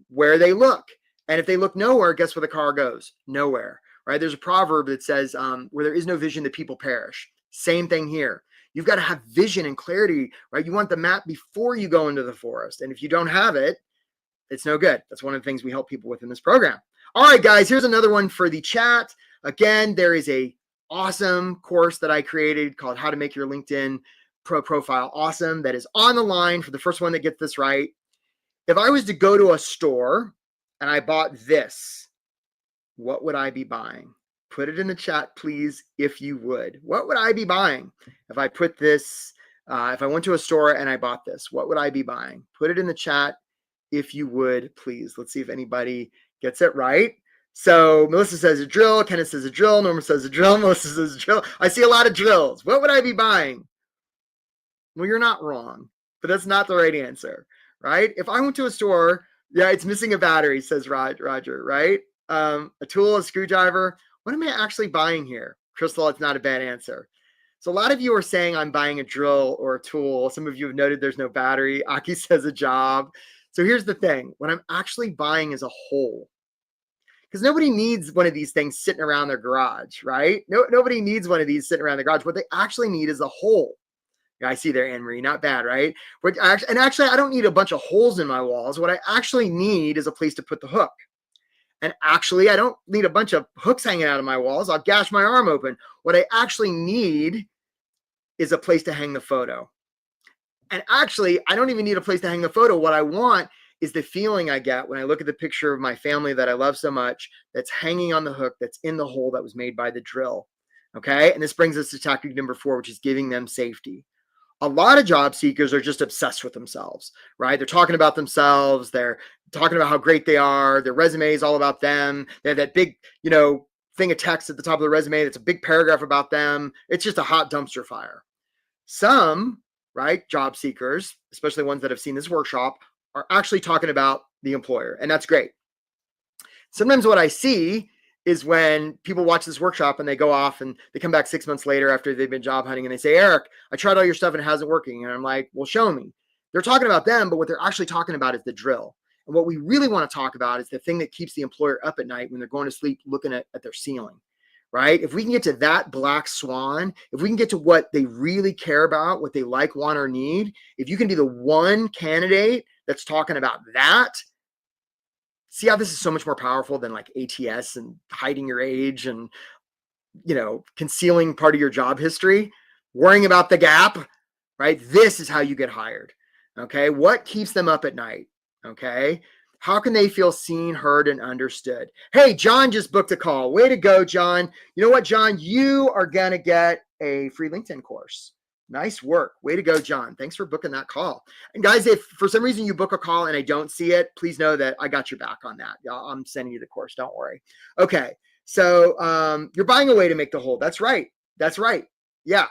S1: where they look. And if they look nowhere, guess where the car goes? Nowhere, right? There's a proverb that says, where there is no vision, the people perish. Same thing here. You've got to have vision and clarity, right? You want the map before you go into the forest. And if you don't have it, it's no good. That's one of the things we help people with in this program. All right, guys, here's another one for the chat. Again, there is a awesome course that I created called How to Make Your LinkedIn Profile Awesome that is on the line for the first one that gets this right. If I was to go to a store and I bought this, what would I be buying? Put it in the chat, please, if you would. What would I be buying if I put this, if I went to a store and I bought this? What would I be buying? Put it in the chat if you would, please. Let's see if anybody gets it right. So Melissa says a drill. Kenneth says a drill. Norma says a drill. Melissa says a drill. I see a lot of drills. What would I be buying? Well, you're not wrong, but that's not the right answer, right? If I went to a store, yeah, it's missing a battery, says Roger, right? A tool, a screwdriver. What am I actually buying here? Crystal, it's not a bad answer. So a lot of you are saying I'm buying a drill or a tool. Some of you have noted there's no battery. Aki says a job. So here's the thing. What I'm actually buying is a hole. Because nobody needs one of these things sitting around their garage, right? Nobody needs one of these sitting around the garage. What they actually need is a hole. Yeah, I see there, Anne-Marie. Not bad, right? And actually, I don't need a bunch of holes in my walls. What I actually need is a place to put the hook. And actually, I don't need a bunch of hooks hanging out of my walls. I'll gash my arm open. What I actually need is a place to hang the photo. And actually, I don't even need a place to hang the photo. What I want is the feeling I get when I look at the picture of my family that I love so much, that's hanging on the hook, that's in the hole that was made by the drill. Okay. And this brings us to tactic number 4, which is giving them safety. A lot of job seekers are just obsessed with themselves, right? They're talking about themselves. They're talking about how great they are. Their resume is all about them. They have that big, thing of text at the top of the resume that's a big paragraph about them. It's just a hot dumpster fire. Some, right, job seekers, especially ones that have seen this workshop, are actually talking about the employer, and that's great. Sometimes what I see is when people watch this workshop and they go off and they come back 6 months later after they've been job hunting and they say, Eric, I tried all your stuff and it hasn't working. And I'm like, well, show me. They're talking about them, but what they're actually talking about is the drill. And what we really want to talk about is the thing that keeps the employer up at night when they're going to sleep looking at their ceiling, right? If we can get to that black swan, if we can get to what they really care about, what they like, want, or need, if you can be the one candidate that's talking about that, see how this is so much more powerful than like ATS and hiding your age and, concealing part of your job history, worrying about the gap, right? This is how you get hired. Okay. What keeps them up at night? Okay. How can they feel seen, heard, and understood? Hey, John just booked a call. Way to go, John. You know what, John? You are going to get a free LinkedIn course. Nice work. Way to go, John. Thanks for booking that call. And guys, if for some reason you book a call and I don't see it, please know that I got your back on that. I'm sending you the course. Don't worry. Okay. So you're buying a way to make the whole. That's right. That's right. Yeah.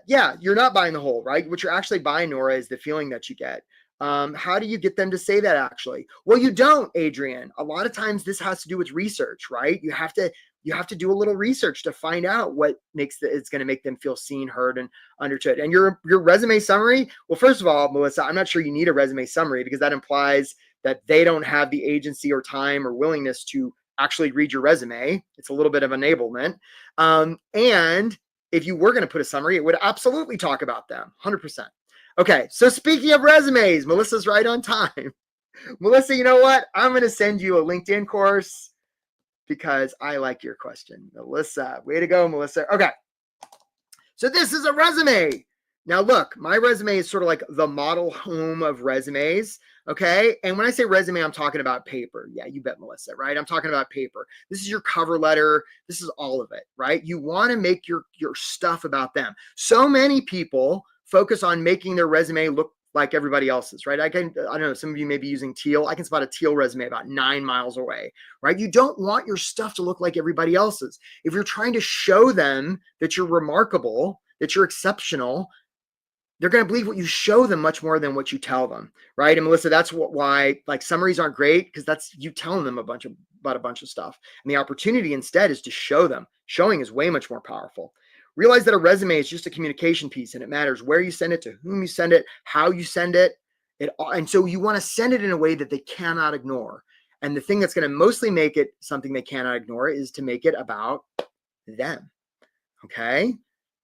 S1: Yeah, you're not buying the whole, right? What you're actually buying, Nora, is the feeling that you get. How do you get them to say that actually? Well, you don't, Adrian. A lot of times this has to do with research, right? You have to do a little research to find out what it's going to make them feel seen, heard, and understood. And your resume summary, well, first of all, Melissa, I'm not sure you need a resume summary because that implies that they don't have the agency or time or willingness to actually read your resume. It's a little bit of enablement. And if you were going to put a summary, it would absolutely talk about them, 100%. Okay, so speaking of resumes, Melissa's right on time. Melissa, you know what? I'm going to send you a LinkedIn course because I like your question. Melissa, way to go, Melissa. Okay, so this is a resume. Now, look, my resume is sort of like the model home of resumes. Okay. And when I say resume, I'm talking about paper. Yeah, you bet, Melissa, right? I'm talking about paper. This is your cover letter. This is all of it, right? You want to make your stuff about them. So many people focus on making their resume look like everybody else's, right? I don't know, some of you may be using teal. I can spot a teal resume about 9 miles away, right? You don't want your stuff to look like everybody else's. If you're trying to show them that you're remarkable, that you're exceptional, they're going to believe what you show them much more than what you tell them, right? And Melissa, that's why like summaries aren't great, because that's you telling them about a bunch of stuff. And the opportunity instead is to show them. Showing is way much more powerful. Realize that a resume is just a communication piece, and it matters where you send it, to whom you send it, how you send it. And so you want to send it in a way that they cannot ignore. And the thing that's going to mostly make it something they cannot ignore is to make it about them. Okay.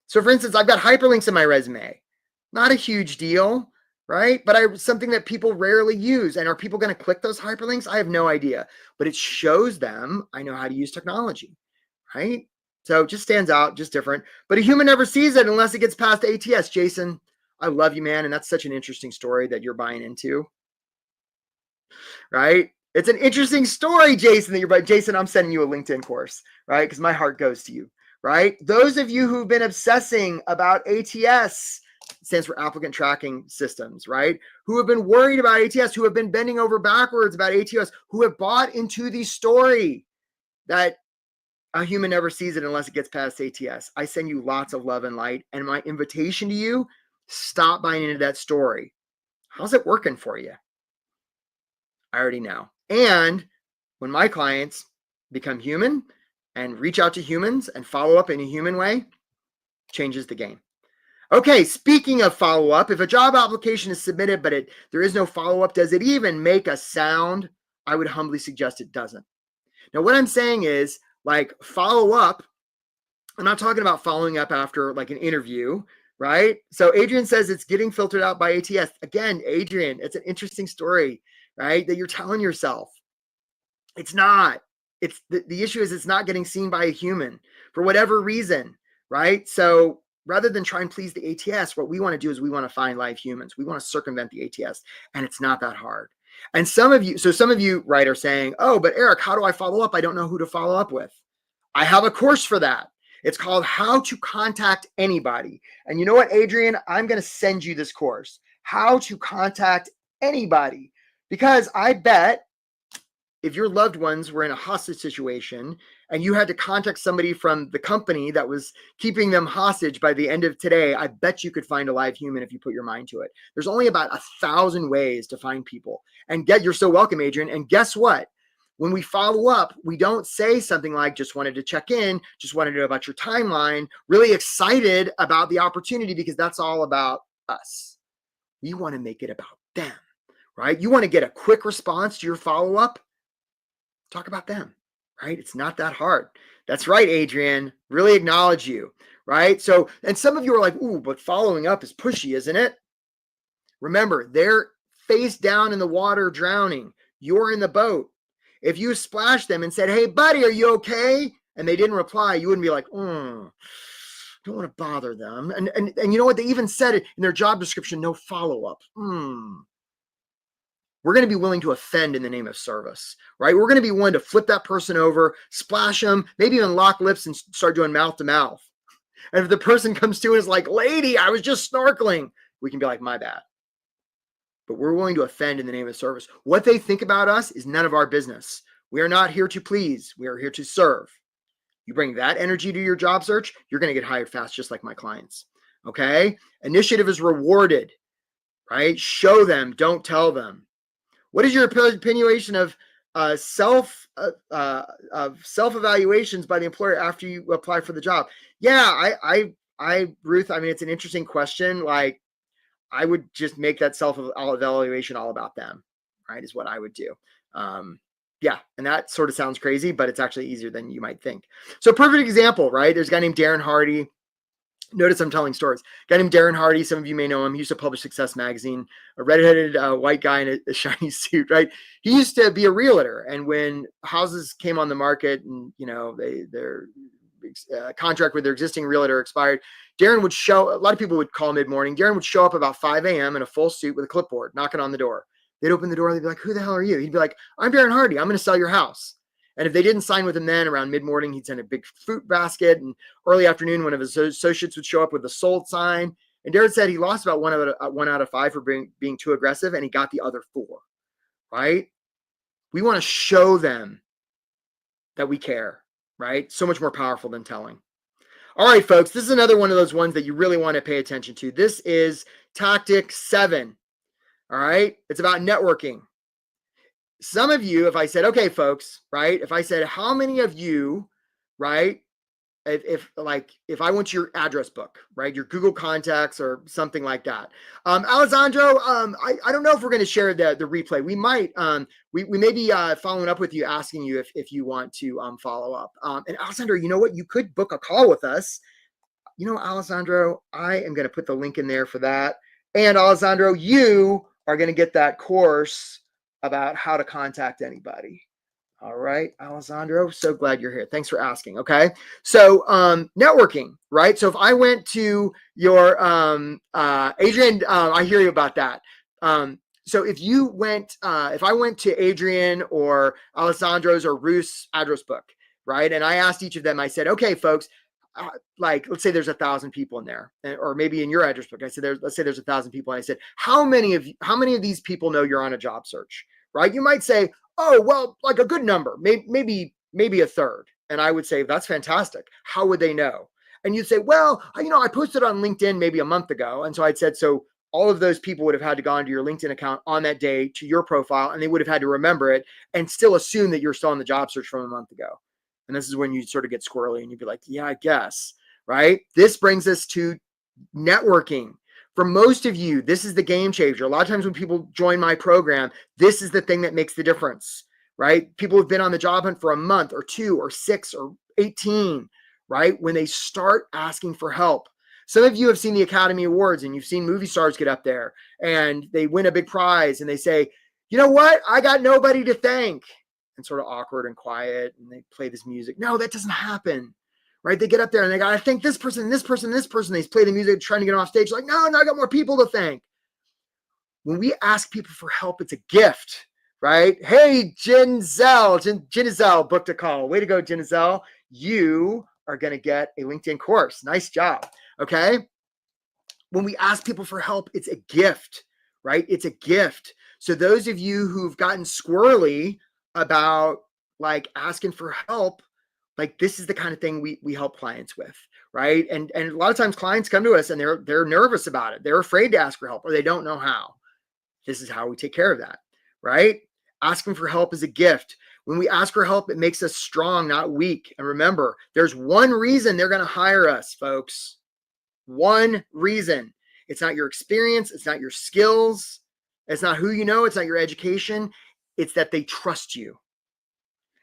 S1: So for instance, I've got hyperlinks in my resume. Not a huge deal, right? But something that people rarely use. And are people going to click those hyperlinks? I have no idea. But it shows them I know how to use technology, right? So it just stands out, just different. But a human never sees it unless it gets past ATS. Jason, I love you, man. And that's such an interesting story that you're buying into, right? It's an interesting story, Jason, that you're buying. Jason, I'm sending you a LinkedIn course, right? Because my heart goes to you, right? Those of you who've been obsessing about ATS, stands for applicant tracking systems, right? Who have been worried about ATS, who have been bending over backwards about ATS, who have bought into the story that a human never sees it unless it gets past ATS. I send you lots of love and light. And my invitation to you, stop buying into that story. How's it working for you? I already know. And when my clients become human and reach out to humans and follow up in a human way, changes the game. Okay, speaking of follow-up, if a job application is submitted, but there is no follow-up, does it even make a sound? I would humbly suggest it doesn't. Now, what I'm saying is, like, follow-up, I'm not talking about following up after, like, an interview, right? So Adrian says it's getting filtered out by ATS. Again, Adrian, it's an interesting story, right, that you're telling yourself. It's not. It's the issue is it's not getting seen by a human for whatever reason, right? So rather than try and please the ATS, what we want to do is we want to find live humans. We want to circumvent the ATS, and it's not that hard. And some of you, right, are saying, oh, but Eric, how do I follow up? I don't know who to follow up with. I have a course for that. It's called How to Contact Anybody. And you know what, Adrian? I'm going to send you this course, How to Contact Anybody, because I bet if your loved ones were in a hostage situation and you had to contact somebody from the company that was keeping them hostage by the end of today, I bet you could find a live human if you put your mind to it. There's only about 1,000 ways to find people. And you're so welcome, Adrian. And guess what? When we follow up, we don't say something like, just wanted to check in, just wanted to know about your timeline, really excited about the opportunity, because that's all about us. We want to make it about them, right? You want to get a quick response to your follow-up? Talk about them, right? It's not that hard. That's right, Adrian. Really acknowledge you, right? So, and some of you are like, ooh, but following up is pushy, isn't it? Remember, they're face down in the water drowning. You're in the boat. If you splashed them and said, hey, buddy, are you okay? And they didn't reply, you wouldn't be like, don't want to bother them. And you know what? They even said it in their job description, no follow-up. We're going to be willing to offend in the name of service, right? We're going to be willing to flip that person over, splash them, maybe even lock lips and start doing mouth to mouth. And if the person comes to and is like, lady, I was just snorkeling, we can be like, my bad. But we're willing to offend in the name of service. What they think about us is none of our business. We are not here to please. We are here to serve. You bring that energy to your job search, you're going to get hired fast, just like my clients. Okay? Initiative is rewarded, right? Show them, don't tell them. What is your opinion of self-evaluations by the employer after you apply for the job? Yeah, Ruth, I mean, it's an interesting question. Like, I would just make that self-evaluation all about them, right, is what I would do. Yeah, and that sort of sounds crazy, but it's actually easier than you might think. So perfect example, right? There's a guy named Darren Hardy. Notice I'm telling stories. A guy named Darren Hardy, some of you may know him. He used to publish Success Magazine, a redheaded white guy in a shiny suit, right? He used to be a realtor. And when houses came on the market and, their contract with their existing realtor expired, Darren would show, a lot of people would call mid-morning. Darren would show up about 5 a.m. in a full suit with a clipboard, knocking on the door. They'd open the door. They'd be like, who the hell are you? He'd be like, I'm Darren Hardy. I'm going to sell your house. And if they didn't sign with him then, around mid-morning, he'd send a big fruit basket. And early afternoon, one of his associates would show up with a sold sign. And Darren said he lost about one out of 5 for being too aggressive, and he got the other 4, right? We want to show them that we care, right? So much more powerful than telling. All right, folks, this is another one of those ones that you really want to pay attention to. This is tactic 7, all right? It's about networking. Some of you, if I said, okay, folks, right? If I said, how many of you, right? If I went to your address book, right? Your Google contacts or something like that. Alessandro, I don't know if we're going to share the replay. We might, we may be following up with you, asking you if you want to follow up. And Alessandro, you know what? You could book a call with us. Alessandro, I am going to put the link in there for that. And Alessandro, you are going to get that course about how to contact anybody. All right, Alessandro, so glad you're here. Thanks for asking. Okay. So, networking, right? So if I went to your, Adrian, I hear you about that. So if I went to Adrian or Alessandro's or Ruth's address book, right? And I asked each of them, I said, okay, folks, let's say there's 1,000 people in there, or maybe in your address book, I said, let's say there's 1,000 people. And I said, how many of these people know you're on a job search, right? You might say, oh, well, like a good number, maybe a third. And I would say, that's fantastic. How would they know? And you'd say, well, I posted on LinkedIn maybe a month ago. And so I'd said, so all of those people would have had to go into your LinkedIn account on that day to your profile, and they would have had to remember it and still assume that you're still on the job search from a month ago. And this is when you sort of get squirrely and you'd be like, yeah, I guess, right? This brings us to networking. For most of you, this is the game changer. A lot of times when people join my program, this is the thing that makes the difference, right? People have been on the job hunt for a month or 2 or 6 or 18, right? When they start asking for help. Some of you have seen the Academy Awards and you've seen movie stars get up there and they win a big prize and they say, you know what? I got nobody to thank. And sort of awkward and quiet, and they play this music. No, that doesn't happen, right? They get up there and they got to thank this person, this person, this person. They play the music, trying to get off stage. Like, no, I got more people to thank. When we ask people for help, it's a gift, right? Hey, Ginzel booked a call. Way to go, Ginzel. You are going to get a LinkedIn course. Nice job. Okay. When we ask people for help, it's a gift, right? It's a gift. So those of you who've gotten squirrely about like asking for help, like this is the kind of thing we help clients with, right? And a lot of times clients come to us and they're nervous about it. They're afraid to ask for help or they don't know how. This is how we take care of that, right? Asking for help is a gift. When we ask for help, it makes us strong, not weak. And remember, there's one reason they're going to hire us, folks. One reason. It's not your experience. It's not your skills. It's not who you know. It's not your education. It's that they trust you.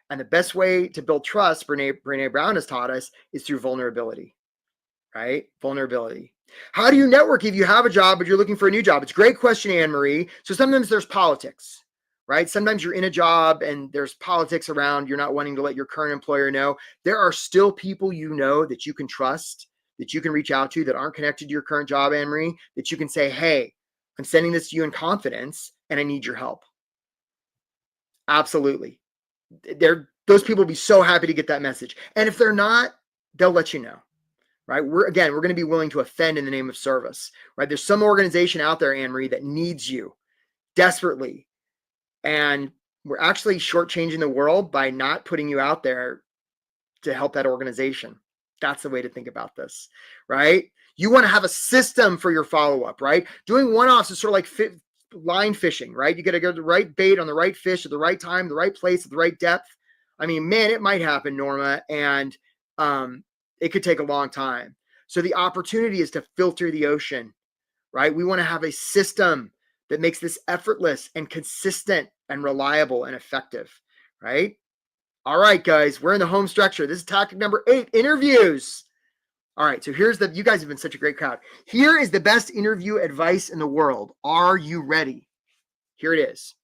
S1: And the best way to build trust, Brené Brown has taught us, is through vulnerability, right? Vulnerability. How do you network if you have a job, but you're looking for a new job? It's a great question, Anne-Marie. So sometimes there's politics, right? Sometimes you're in a job and there's politics around. You're not wanting to let your current employer know. There are still people you know that you can trust, that you can reach out to that aren't connected to your current job, Anne-Marie, that you can say, hey, I'm sending this to you in confidence and I need your help. Absolutely. Those people will be so happy to get that message. And if they're not, they'll let you know, right? We're going to be willing to offend in the name of service, right? There's some organization out there, Anne-Marie, that needs you desperately. And we're actually shortchanging the world by not putting you out there to help that organization. That's the way to think about this, right? You want to have a system for your follow-up, right? Doing one-offs is sort of like line fishing, right? You got to go to the right bait on the right fish at the right time, the right place at the right depth. I mean, man, it might happen, Norma, and it could take a long time. So the opportunity is to filter the ocean, right? We want to have a system that makes this effortless and consistent and reliable and effective, right? All right, guys, we're in the home structure. This is tactic number 8, interviews. All right, so you guys have been such a great crowd. Here is the best interview advice in the world. Are you ready? Here it is.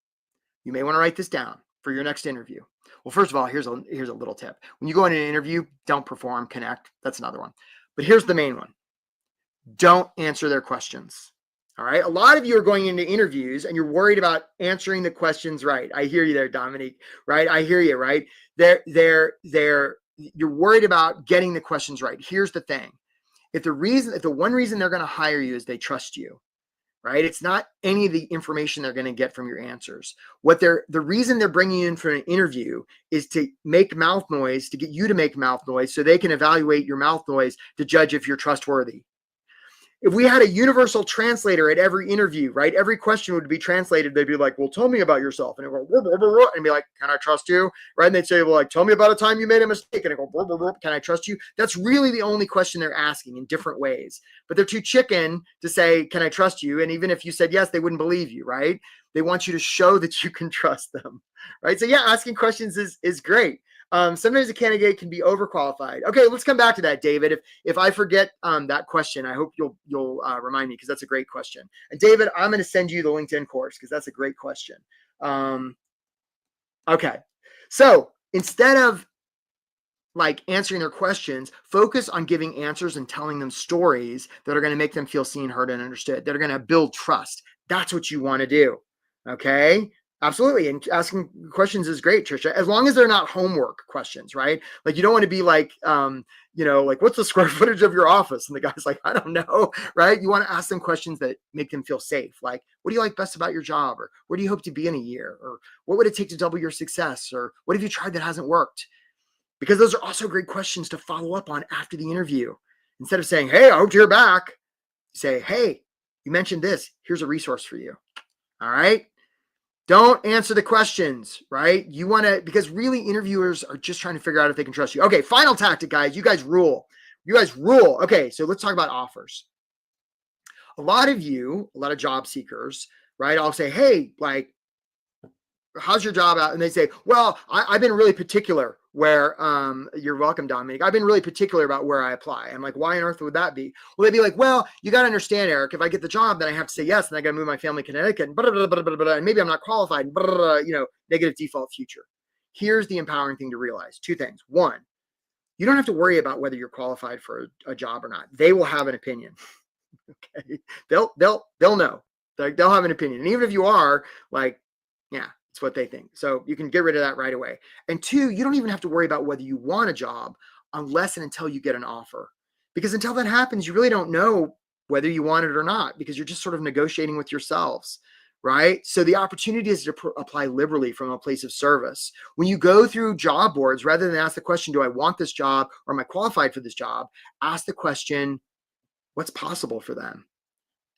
S1: You may want to write this down for your next interview. Well, first of all, here's a little tip. When you go in an interview, don't perform, connect. That's another one. But here's the main one. Don't answer their questions. All right. A lot of you are going into interviews and you're worried about answering the questions right. I hear you there, Dominique. Right. I hear you. Right. You're worried about getting the questions right. Here's the thing. If the one reason they're going to hire you is they trust you, right? It's not any of the information they're going to get from your answers. The reason they're bringing you in for an interview is to make mouth noise, to get you to make mouth noise so they can evaluate your mouth noise to judge if you're trustworthy. If we had a universal translator at every interview, right? Every question would be translated. They'd be like, well, tell me about yourself. And I'd go, blah, blah, blah, blah, and be like, can I trust you? Right? And they'd say, well, like, tell me about a time you made a mistake. And I go, blah, blah, blah, can I trust you? That's really the only question they're asking in different ways. But they're too chicken to say, can I trust you? And even if you said yes, they wouldn't believe you, right? They want you to show that you can trust them, right? So yeah, asking questions is great. Sometimes a candidate can be overqualified. Okay, let's come back to that, David. If I forget that question, I hope you'll remind me because that's a great question. And David, I'm going to send you the LinkedIn course because that's a great question. Okay, so instead of like answering their questions, focus on giving answers and telling them stories that are going to make them feel seen, heard, and understood. That are going to build trust. That's what you want to do. Okay. Absolutely. And asking questions is great, Trisha, as long as they're not homework questions, right? Like you don't want to be like, like what's the square footage of your office? And the guy's like, I don't know, right? You want to ask them questions that make them feel safe. Like, what do you like best about your job? Or where do you hope to be in a year? Or what would it take to double your success? Or what have you tried that hasn't worked? Because those are also great questions to follow up on after the interview. Instead of saying, hey, I hope to hear back, say, hey, you mentioned this. Here's a resource for you. All right. Don't answer the questions, right? You want to, because really interviewers are just trying to figure out if they can trust you. Okay, final tactic, guys. You guys rule. You guys rule. Okay, so let's talk about offers. A lot of job seekers, right? I'll say, hey, like, how's your job out? And they say, well, I've been really particular where, you're welcome, Dominic. I've been really particular about where I apply. I'm like, why on earth would that be? Well, they'd be like, well, you got to understand, Eric, if I get the job, then I have to say yes. And I got to move my family to Connecticut and, blah, blah, blah, blah, blah, and maybe I'm not qualified, blah, blah, blah, negative default future. Here's the empowering thing to realize. Two things. One, you don't have to worry about whether you're qualified for a job or not. They will have an opinion. Okay. They'll know. They'll have an opinion. And even if you are like, yeah, it's what they think. So you can get rid of that right away. And two, you don't even have to worry about whether you want a job unless and until you get an offer. Because until that happens, you really don't know whether you want it or not, because you're just sort of negotiating with yourselves, right? So the opportunity is to apply liberally from a place of service. When you go through job boards, rather than ask the question, do I want this job or am I qualified for this job? Ask the question, what's possible for them?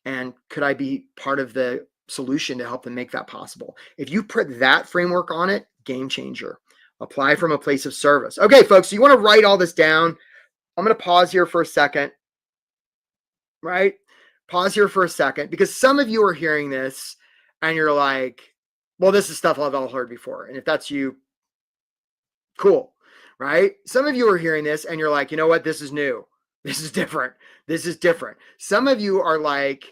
S1: And could I be part of the solution to help them make that possible? If you put that framework on it, game changer. Apply from a place of service. Okay, folks, so you want to write all this down. I'm going to pause here for a second, right? Pause here for a second, because some of you are hearing this and you're like, well, this is stuff I've all heard before. And if that's you, cool, right? Some of you are hearing this and you're like, you know what? This is new. This is different. This is different. Some of you are like,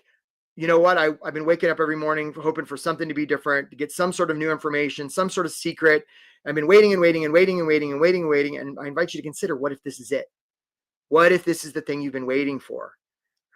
S1: you know what? I've been waking up every morning hoping for something to be different, to get some sort of new information, some sort of secret. I've been waiting and waiting and waiting and waiting and waiting and waiting. And I invite you to consider, what if this is it? What if this is the thing you've been waiting for?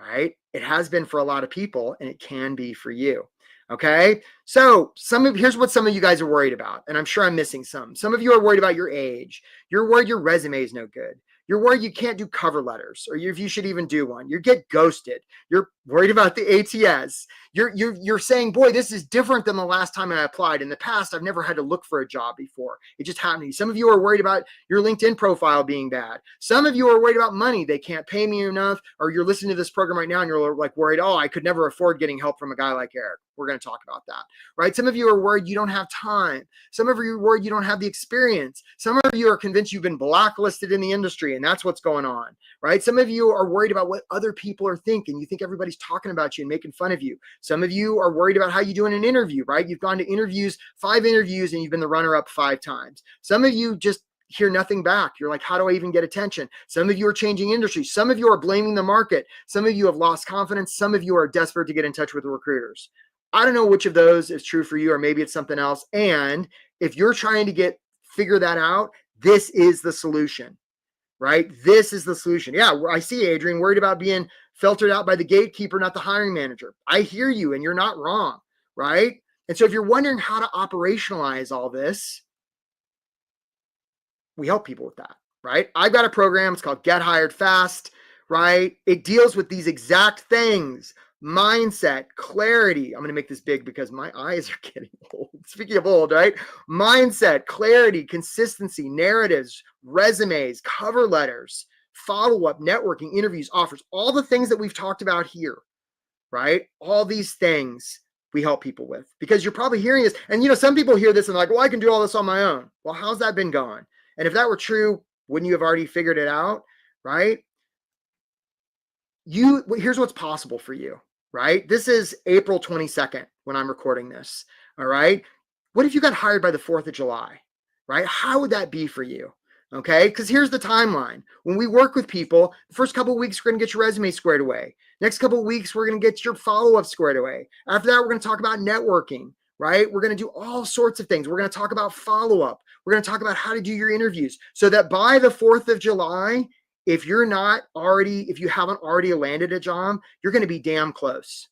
S1: Right? It has been for a lot of people, and it can be for you. Okay. So here's what some of you guys are worried about. And I'm sure I'm missing some. Some of you are worried about your age. You're worried your resume is no good. You're worried you can't do cover letters, or if you should even do one. You get ghosted. You're worried about the ATS. You're saying, boy, this is different than the last time I applied. In the past, I've never had to look for a job before. It just happened to me. Some of you are worried about your LinkedIn profile being bad. Some of you are worried about money. They can't pay me enough. Or you're listening to this program right now and you're like worried, oh, I could never afford getting help from a guy like Eric. We're going to talk about that, right? Some of you are worried you don't have time. Some of you are worried you don't have the experience. Some of you are convinced you've been blacklisted in the industry, and that's what's going on, right? Some of you are worried about what other people are thinking. You think everybody's talking about you and making fun of you. Some of you are worried about how you do in an interview, right? You've gone to 5 interviews, and you've been the runner-up 5 times. Some of you just hear nothing back. You're like, how do I even get attention? Some of you are changing industries. Some of you are blaming the market. Some of you have lost confidence. Some of you are desperate to get in touch with recruiters. I don't know which of those is true for you, or maybe it's something else. And if you're trying to figure that out, this is the solution, right? This is the solution. Yeah, I see Adrian worried about being filtered out by the gatekeeper, not the hiring manager. I hear you, and you're not wrong, right? And so if you're wondering how to operationalize all this, we help people with that, right? I've got a program. It's called Get Hired Fast, right? It deals with these exact things: mindset, clarity. I'm going to make this big because my eyes are getting old. Speaking of old, right? Mindset, clarity, consistency, narratives, resumes, cover letters, follow-up, networking, interviews, offers, all the things that we've talked about here, right? All these things we help people with, because you're probably hearing this. And, some people hear this and like, well, I can do all this on my own. Well, how's that been going? And if that were true, wouldn't you have already figured it out, right? Here's what's possible for you, right? This is April 22nd when I'm recording this, all right? What if you got hired by the 4th of July, right? How would that be for you? Okay, because here's the timeline. When we work with people, the first couple of weeks, we're going to get your resume squared away. Next couple of weeks, we're going to get your follow-up squared away. After that, we're going to talk about networking, right? We're going to do all sorts of things. We're going to talk about follow-up. We're going to talk about how to do your interviews, so that by the 4th of July, if you haven't already landed a job, you're going to be damn close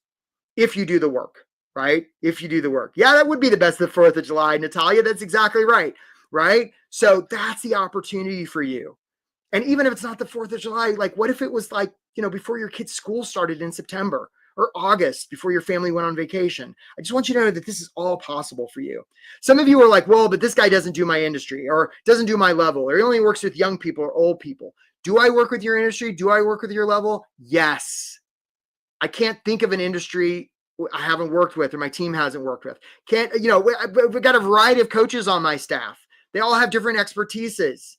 S1: if you do the work, right? If you do the work. Yeah, that would be the best of the 4th of July, Natalia. That's exactly right, right? So that's the opportunity for you. And even if it's not the 4th of July, like what if it was like, before your kid's school started in September or August, before your family went on vacation? I just want you to know that this is all possible for you. Some of you are like, well, but this guy doesn't do my industry, or doesn't do my level, or he only works with young people or old people. Do I work with your industry? Do I work with your level? Yes. I can't think of an industry I haven't worked with, or my team hasn't worked with. We've got a variety of coaches on my staff. They all have different expertises,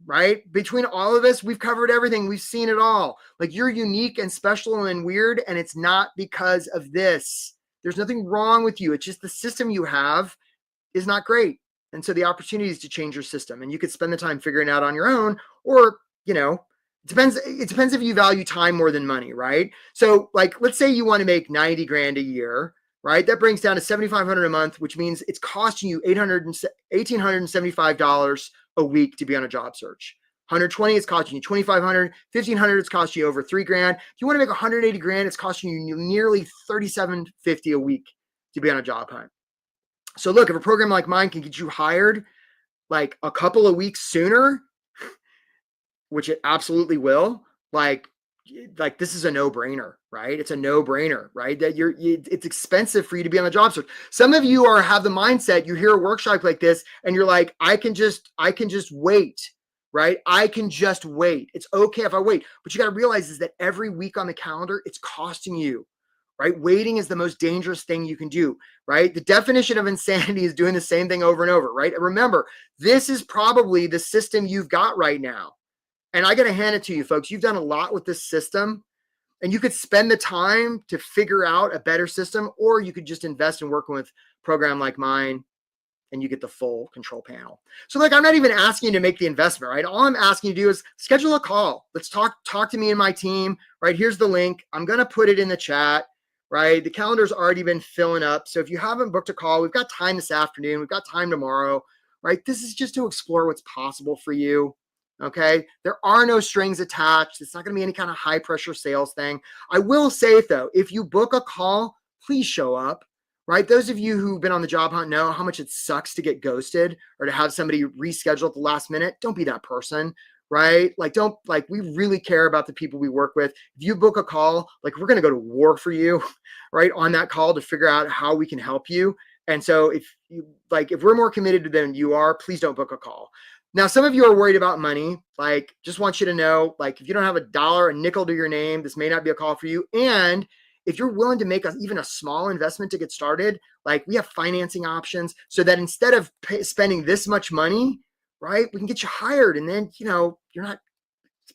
S1: right? Between all of us, we've covered everything. We've seen it all. Like, you're unique and special and weird, and it's not because of this. There's nothing wrong with you. It's just the system you have is not great. And so the opportunity is to change your system, and you could spend the time figuring it out on your own, or, it depends if you value time more than money, right? So like, let's say you want to make 90 grand a year, right? That brings down to $7,500 a month, which means it's costing you $1,875 a week to be on a job search. 120 is costing you 2,500, 1,500 it's costing you over $3,000. If you want to make 180 grand, it's costing you nearly $3,750 a week to be on a job hunt. So look, if a program like mine can get you hired like a couple of weeks sooner, which it absolutely will, like this is a no-brainer, right? It's a no-brainer, right? That it's expensive for you to be on the job search. Some of you have the mindset, you hear a workshop like this and you're like, I can just wait, right? I can just wait. It's okay if I wait. But you got to realize is that every week on the calendar, it's costing you, right? Waiting is the most dangerous thing you can do, right? The definition of insanity is doing the same thing over and over, right? And remember, this is probably the system you've got right now. And I got to hand it to you, folks. You've done a lot with this system, and you could spend the time to figure out a better system, or you could just invest in working with a program like mine, and you get the full control panel. So like, I'm not even asking you to make the investment, right? All I'm asking you to do is schedule a call. Let's talk to me and my team, right? Here's the link. I'm going to put it in the chat, right? The calendar's already been filling up. So if you haven't booked a call, we've got time this afternoon. We've got time tomorrow, right? This is just to explore what's possible for you. Okay. There are no strings attached. It's not going to be any kind of high pressure sales thing. I will say though, if you book a call, please show up, right? Those of you who've been on the job hunt know how much it sucks to get ghosted or to have somebody reschedule at the last minute. Don't be that person, right? We really care about the people we work with. If you book a call, like, we're going to go to war for you, right? On that call to figure out how we can help you. And so if we're more committed than you are, please don't book a call. Now, some of you are worried about money. Like, just want you to know, like, if you don't have a dollar, a nickel to your name, this may not be a call for you. And if you're willing to make even a small investment to get started, like, we have financing options so that instead of spending this much money, right, we can get you hired. And then, you're not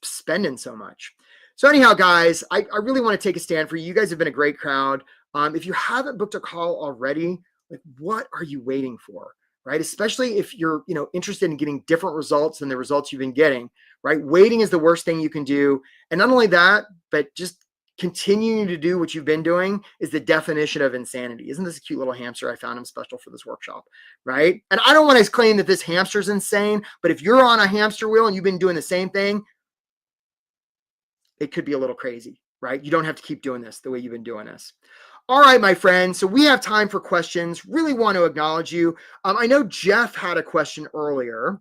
S1: spending so much. So anyhow, guys, I really want to take a stand for you. You guys have been a great crowd. If you haven't booked a call already, like, what are you waiting for? right? Especially if you're, interested in getting different results than the results you've been getting, right? Waiting is the worst thing you can do. And not only that, but just continuing to do what you've been doing is the definition of insanity. Isn't this a cute little hamster? I found him special for this workshop, right? And I don't want to claim that this hamster's insane, but if you're on a hamster wheel and you've been doing the same thing, it could be a little crazy, right? You don't have to keep doing this the way you've been doing this. All right, my friends. So we have time for questions. Really want to acknowledge you. I know Jeff had a question earlier,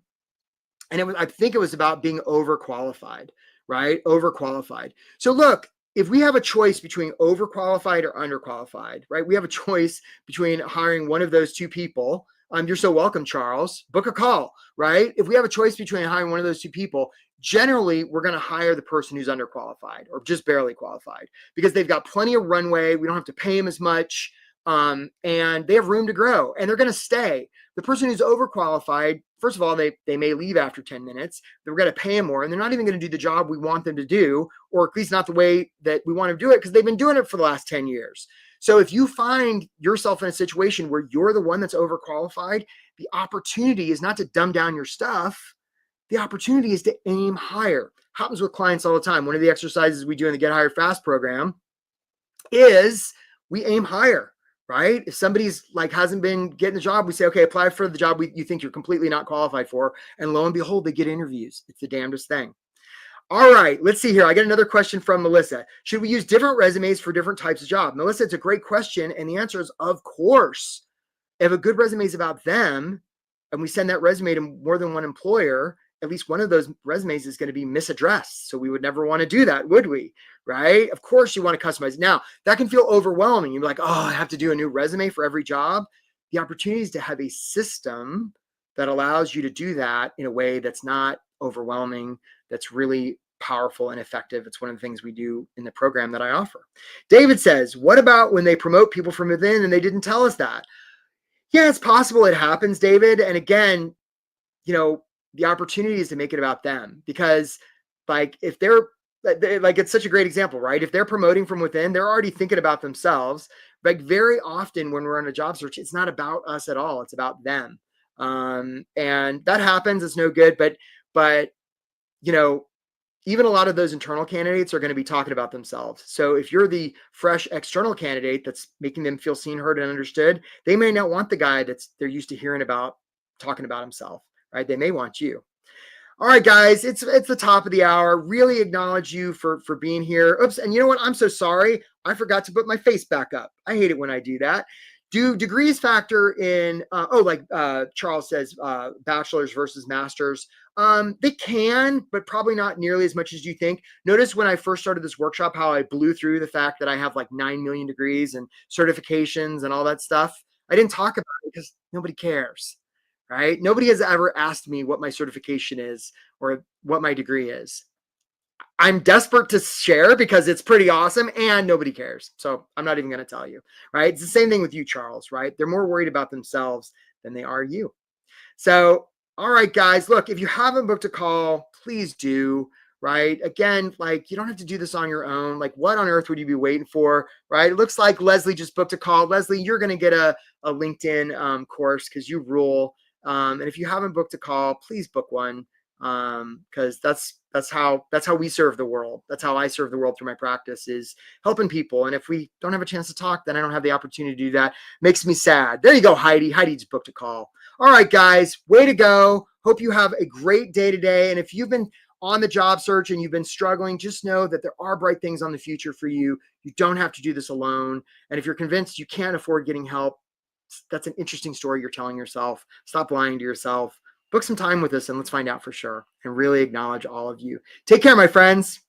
S1: and I think it was about being overqualified, right? Overqualified. So look, if we have a choice between overqualified or underqualified, right? We have a choice between hiring one of those two people. You're so welcome, Charles. Book a call, right? If we have a choice between hiring one of those two people, generally we're going to hire the person who's underqualified or just barely qualified because they've got plenty of runway. We don't have to pay them as much. And they have room to grow and they're going to stay. The person who's overqualified, first of all, they may leave after 10 minutes. They're going to pay them more and they're not even going to do the job we want them to do, or at least not the way that we want to do it because they've been doing it for the last 10 years. So if you find yourself in a situation where you're the one that's overqualified, the opportunity is not to dumb down your stuff. The opportunity is to aim higher. Happens with clients all the time. One of the exercises we do in the Get Higher Fast program is we aim higher. Right? If somebody's hasn't been getting the job, we say, okay, apply for the job you think you're completely not qualified for. And lo and behold, they get interviews. It's the damnedest thing. All right, let's see here. I got another question from Melissa. Should we use different resumes for different types of job? Melissa, it's a great question. And the answer is, of course. If a good resume is about them and we send that resume to more than one employer, at least one of those resumes is going to be misaddressed. So we would never want to do that, would we? Right? Of course you want to customize. Now, that can feel overwhelming. You're like, oh, I have to do a new resume for every job. The opportunity is to have a system that allows you to do that in a way that's not overwhelming, that's really powerful and effective. It's one of the things we do in the program that I offer. David says, what about when they promote people from within and they didn't tell us that? Yeah, it's possible it happens, David. And again, the opportunity is to make it about them because if they're it's such a great example, right? If they're promoting from within, they're already thinking about themselves. Very often when we're on a job search, it's not about us at all. It's about them. And that happens. It's no good. But even a lot of those internal candidates are going to be talking about themselves. So if you're the fresh external candidate that's making them feel seen, heard, and understood, they may not want the guy they're used to hearing about talking about himself, right? They may want you. All right, guys, it's the top of the hour. Really acknowledge you for being here. Oops, and you know what? I'm so sorry. I forgot to put my face back up. I hate it when I do that. Do degrees factor in, Charles says, bachelor's versus master's? They can, but probably not nearly as much as you think. Notice when I first started this workshop, how I blew through the fact that I have 9 million degrees and certifications and all that stuff. I didn't talk about it because nobody cares. Right? Nobody has ever asked me what my certification is or what my degree is. I'm desperate to share because it's pretty awesome and nobody cares. So I'm not even going to tell you, right? It's the same thing with you, Charles, right? They're more worried about themselves than they are you. So, all right, guys, look, if you haven't booked a call, please do, right? Again, you don't have to do this on your own. What on earth would you be waiting for, right? It looks like Leslie just booked a call. Leslie, you're going to get a LinkedIn course because you rule. And if you haven't booked a call, please book one because that's how we serve the world. That's how I serve the world through my practice, is helping people. And if we don't have a chance to talk, then I don't have the opportunity to do that. Makes me sad. There you go, Heidi. Heidi just booked a call. All right, guys, way to go. Hope you have a great day today. And if you've been on the job search and you've been struggling, just know that there are bright things on the future for you. You don't have to do this alone. And if you're convinced you can't afford getting help, that's an interesting story you're telling yourself. Stop lying to yourself. Book some time with us and let's find out for sure, and really acknowledge all of you. Take care, my friends.